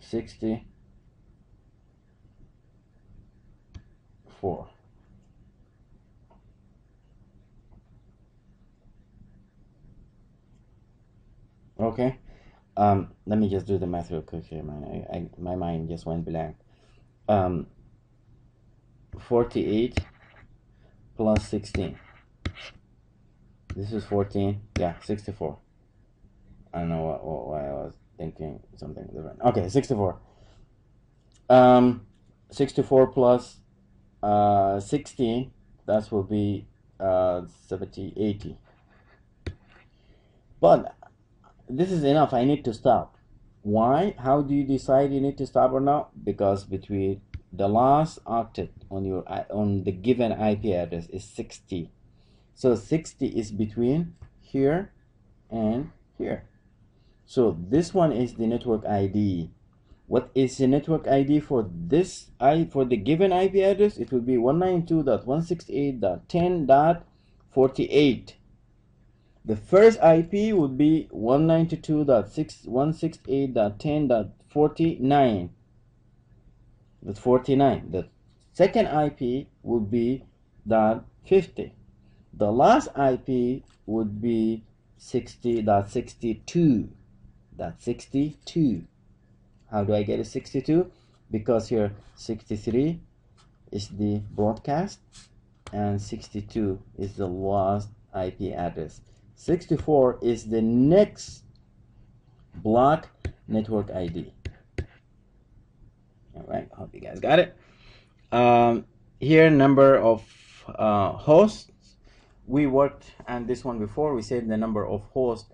60, 4. Okay. Let me just do the math real quick here, man. My mind just went blank. 48 plus 16. This is 14. Yeah, 64. I don't know why I was thinking something different. Okay, 64. 64 plus 16, that will be 70, 80. But this is enough. I need to stop. Why? How do you decide you need to stop or not? Because between the last octet on the given IP address is 60. So 60 is between here and here. So this one is the network ID. What is the network ID for this for the given IP address? It will be 192.168.10.48. The first IP would be 192.168.10.49. That's 49. The second IP would be .50. The last IP would be 60.62. That's 62. How do I get a 62? Because here 63 is the broadcast and 62 is the last IP address. 64 is the next block network ID. All right, hope you guys got it. Here, number of hosts. We worked on this one before. We said the number of hosts.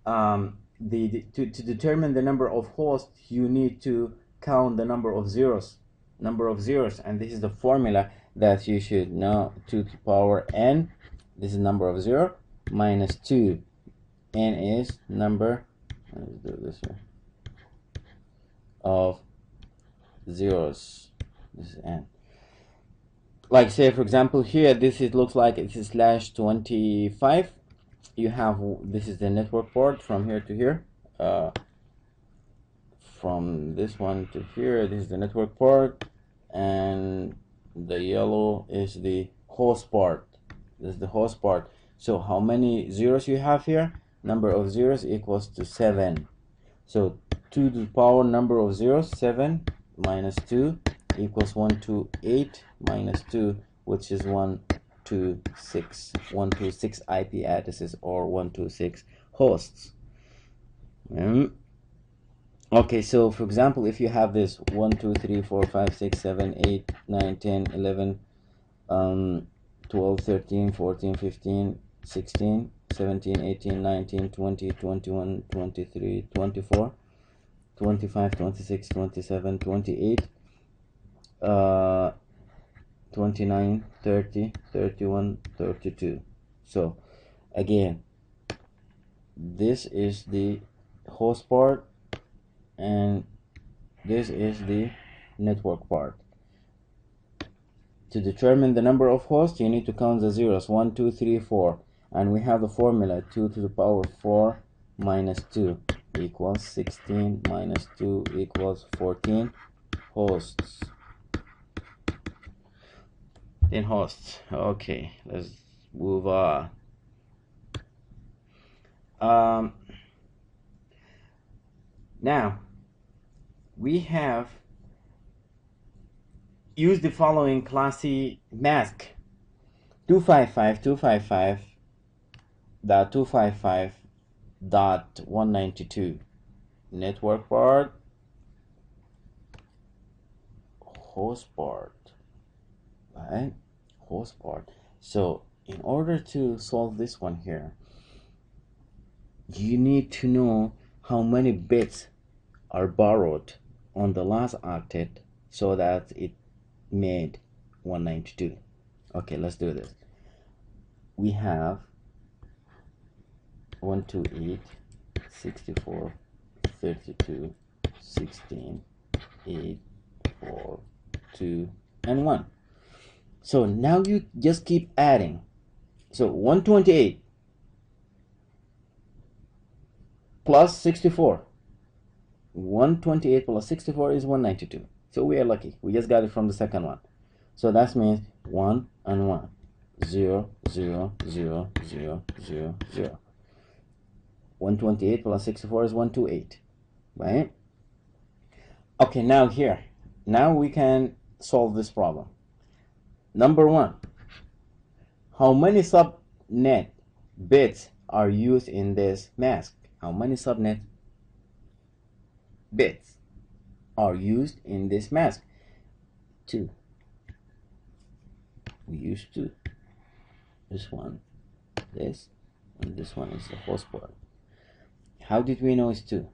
To determine the number of hosts, you need to count the number of zeros. And this is the formula that you should know. 2 to the power n. This is number of 0 minus 2. N is number. Let's do this here. Of zeros. This is n. Like say for example here, looks like it's /25. You have, this is the network port from here to here. From this one to here, this is the network port, and the yellow is the host port. This is the host port. So how many zeros you have here? number of zeros equals to 7. So 2 to the power number of zeros, 7 minus 2 equals 128 minus 2, which is 126. 126 IP addresses or 126 hosts. Okay, so for example, if you have this 1, 2, 3, 4, 5, 6, 7, 8, 9, 10, 11, 12, 13, 14, 15, 16, 17, 18, 19, 20, 21, 23, 24, 25, 26, 27, 28, 29, 30, 31, 32. So again, this is the host part and this is the network part. To determine the number of hosts, you need to count the zeros, 1, 2, 3, 4, and we have the formula 2 to the power 4 minus 2 equals 16 minus 2 equals 14 hosts. 10 hosts. Okay, let's move on. Now we have used the following Class C mask: 255.255.255.192 network part, host part, right? Host part. So in order to solve this one here, you need to know how many bits are borrowed on the last octet so that it made 192. Okay, let's do this. We have 128, 64, 32, 16, 8, 4, 2, and 1. So now you just keep adding. So 128 plus 64. 128 plus 64 is 192. So we are lucky. We just got it from the second one. So that means 1 and 1. 0, 0, 0, 0, 0, 0. 128 plus 64 is 128. Right? Okay, now here. Now we can solve this problem. Number 1. How many subnet bits are used in this mask? How many subnet bits are used in this mask? 2. We use 2. This one, this, and this one is the host port. How did we know it's 2?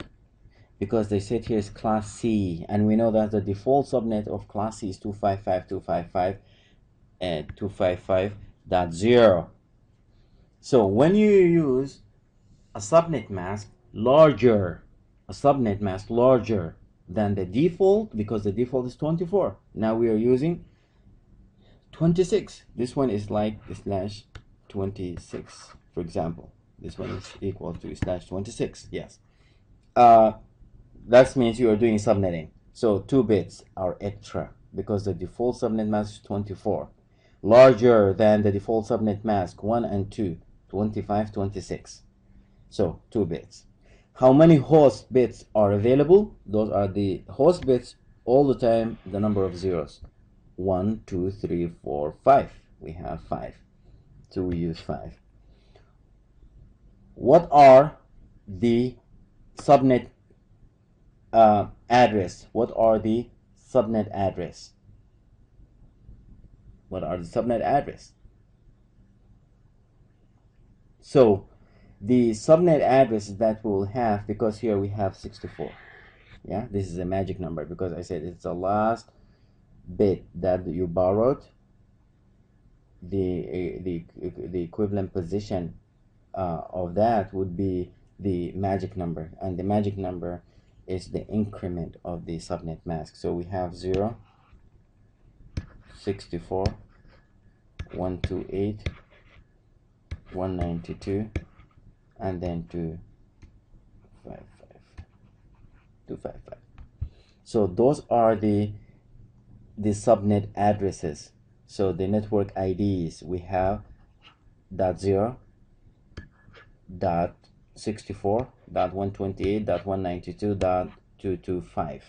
Because they said here is Class C, and we know that the default subnet of Class C is 255.255 and 255.0. So when you use a subnet mask larger, than the default, because the default is 24, now we are using 26. This one is like slash 26, for example. This one is equal to slash 26. Yes. That means you are doing subnetting. So 2 bits are extra because the default subnet mask is 24. Larger than the default subnet mask 1 and 2, 25, 26. So 2 bits. How many host bits are available? Those are the host bits all the time, the number of zeros. 1, 2, 3, 4, 5. We have 5. So we use 5. What are the subnet address? What are the subnet address? What are the subnet address? So the subnet address that we will have, because here we have 64. Yeah, this is a magic number because I said it's the last bit that you borrowed. The equivalent position of that would be the magic number, and the magic number is the increment of the subnet mask. So we have 0, 64, 128, 192, and then 255. So those are the subnet addresses. So the network IDs, we have .0, 64.128.192.225.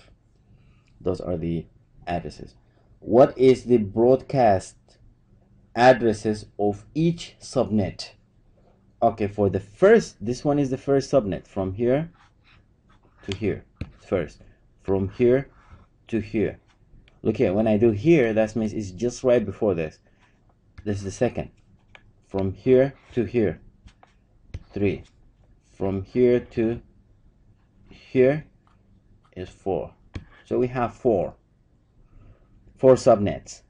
Those are the addresses. What is the broadcast addresses of each subnet? Okay, for the first, this one is the first subnet, from here to here. First, from here to here. Look here, when I do here, that means it's just right before this. This is the second. From here to here. 3. From here to here is 4. So we have four subnets.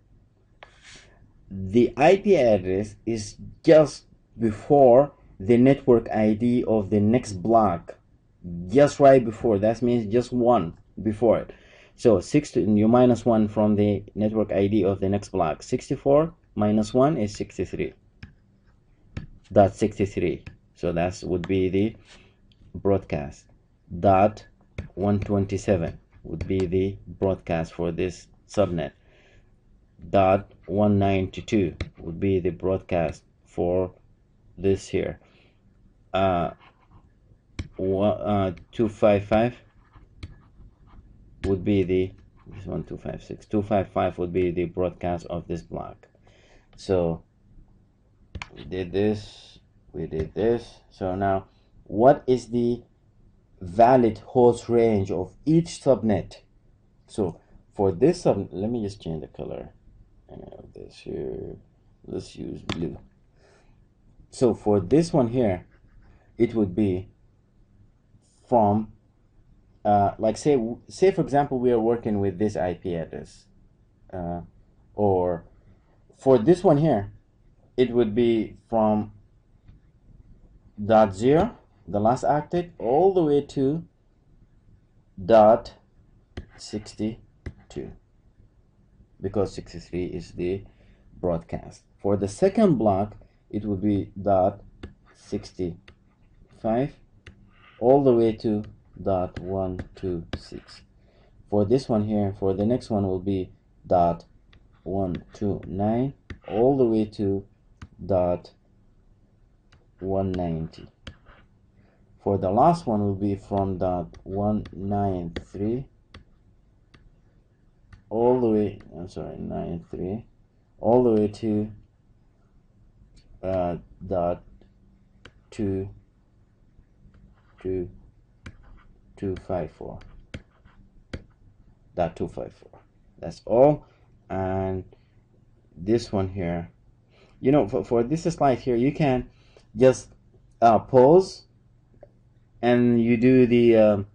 The IP address is just before the network ID of the next block, just right before. That means just one before it. So you minus 1 from the network ID of the next block. 64 minus 1 is 63.63. So that would be the broadcast. Dot 127 would be the broadcast for this subnet. Dot 192 would be the broadcast for this here. 255 would be the, this one 256, 255 would be the broadcast of this block. So we did this, we did this. So now, what is the valid host range of each subnet? So for this subnet, let me just change the color. I have this here, let's use blue. So for this one here, it would be from like say for example we are working with this IP address, or for this one here, it would be from .0, the last octet, all the way to .62, because 63 is the broadcast. For the second block, it would be .65 all the way to .126. For this one here, for the next one will be .129 all the way to .190. For the last one will be from .193 all the way, I'm sorry, 93 all the way to .254. That's all. And this one here, you know, for this slide here, you can just pause and you do the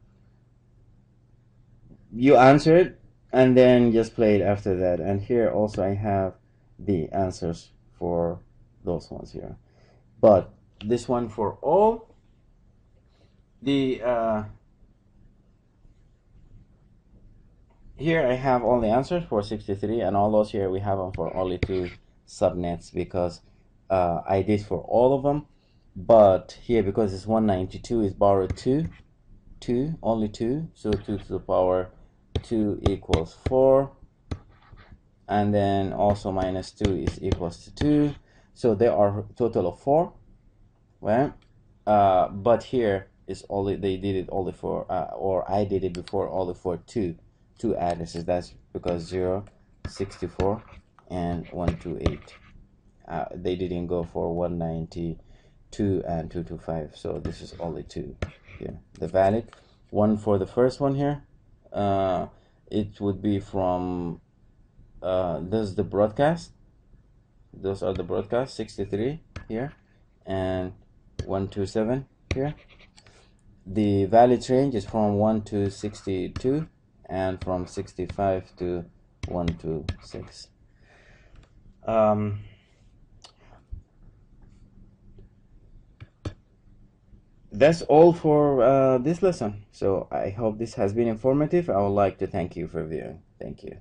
you answer it and then just play it after that. And here also I have the answers for those ones here, but this one for all the here I have all the answers for 63, and all those here we have them for only 2 subnets, because I did for all of them. But here, because it's 192, is borrowed 2, only 2, so 2 to the power 2 equals 4, and then also minus 2 is equals to 2, so there are a total of 4, right? But here is only, they did it only for or I did it before only for two addresses. That's because 0, 64 and 128. They didn't go for 192 and 225, so this is only 2 here. The valid one for the first one here, it would be from this is the broadcast, those are the broadcasts, 63 here and 127 here. The valid range is from 1 to 62 and from 65 to 126. That's all for this lesson. So I hope this has been informative. I would like to thank you for viewing. Thank you.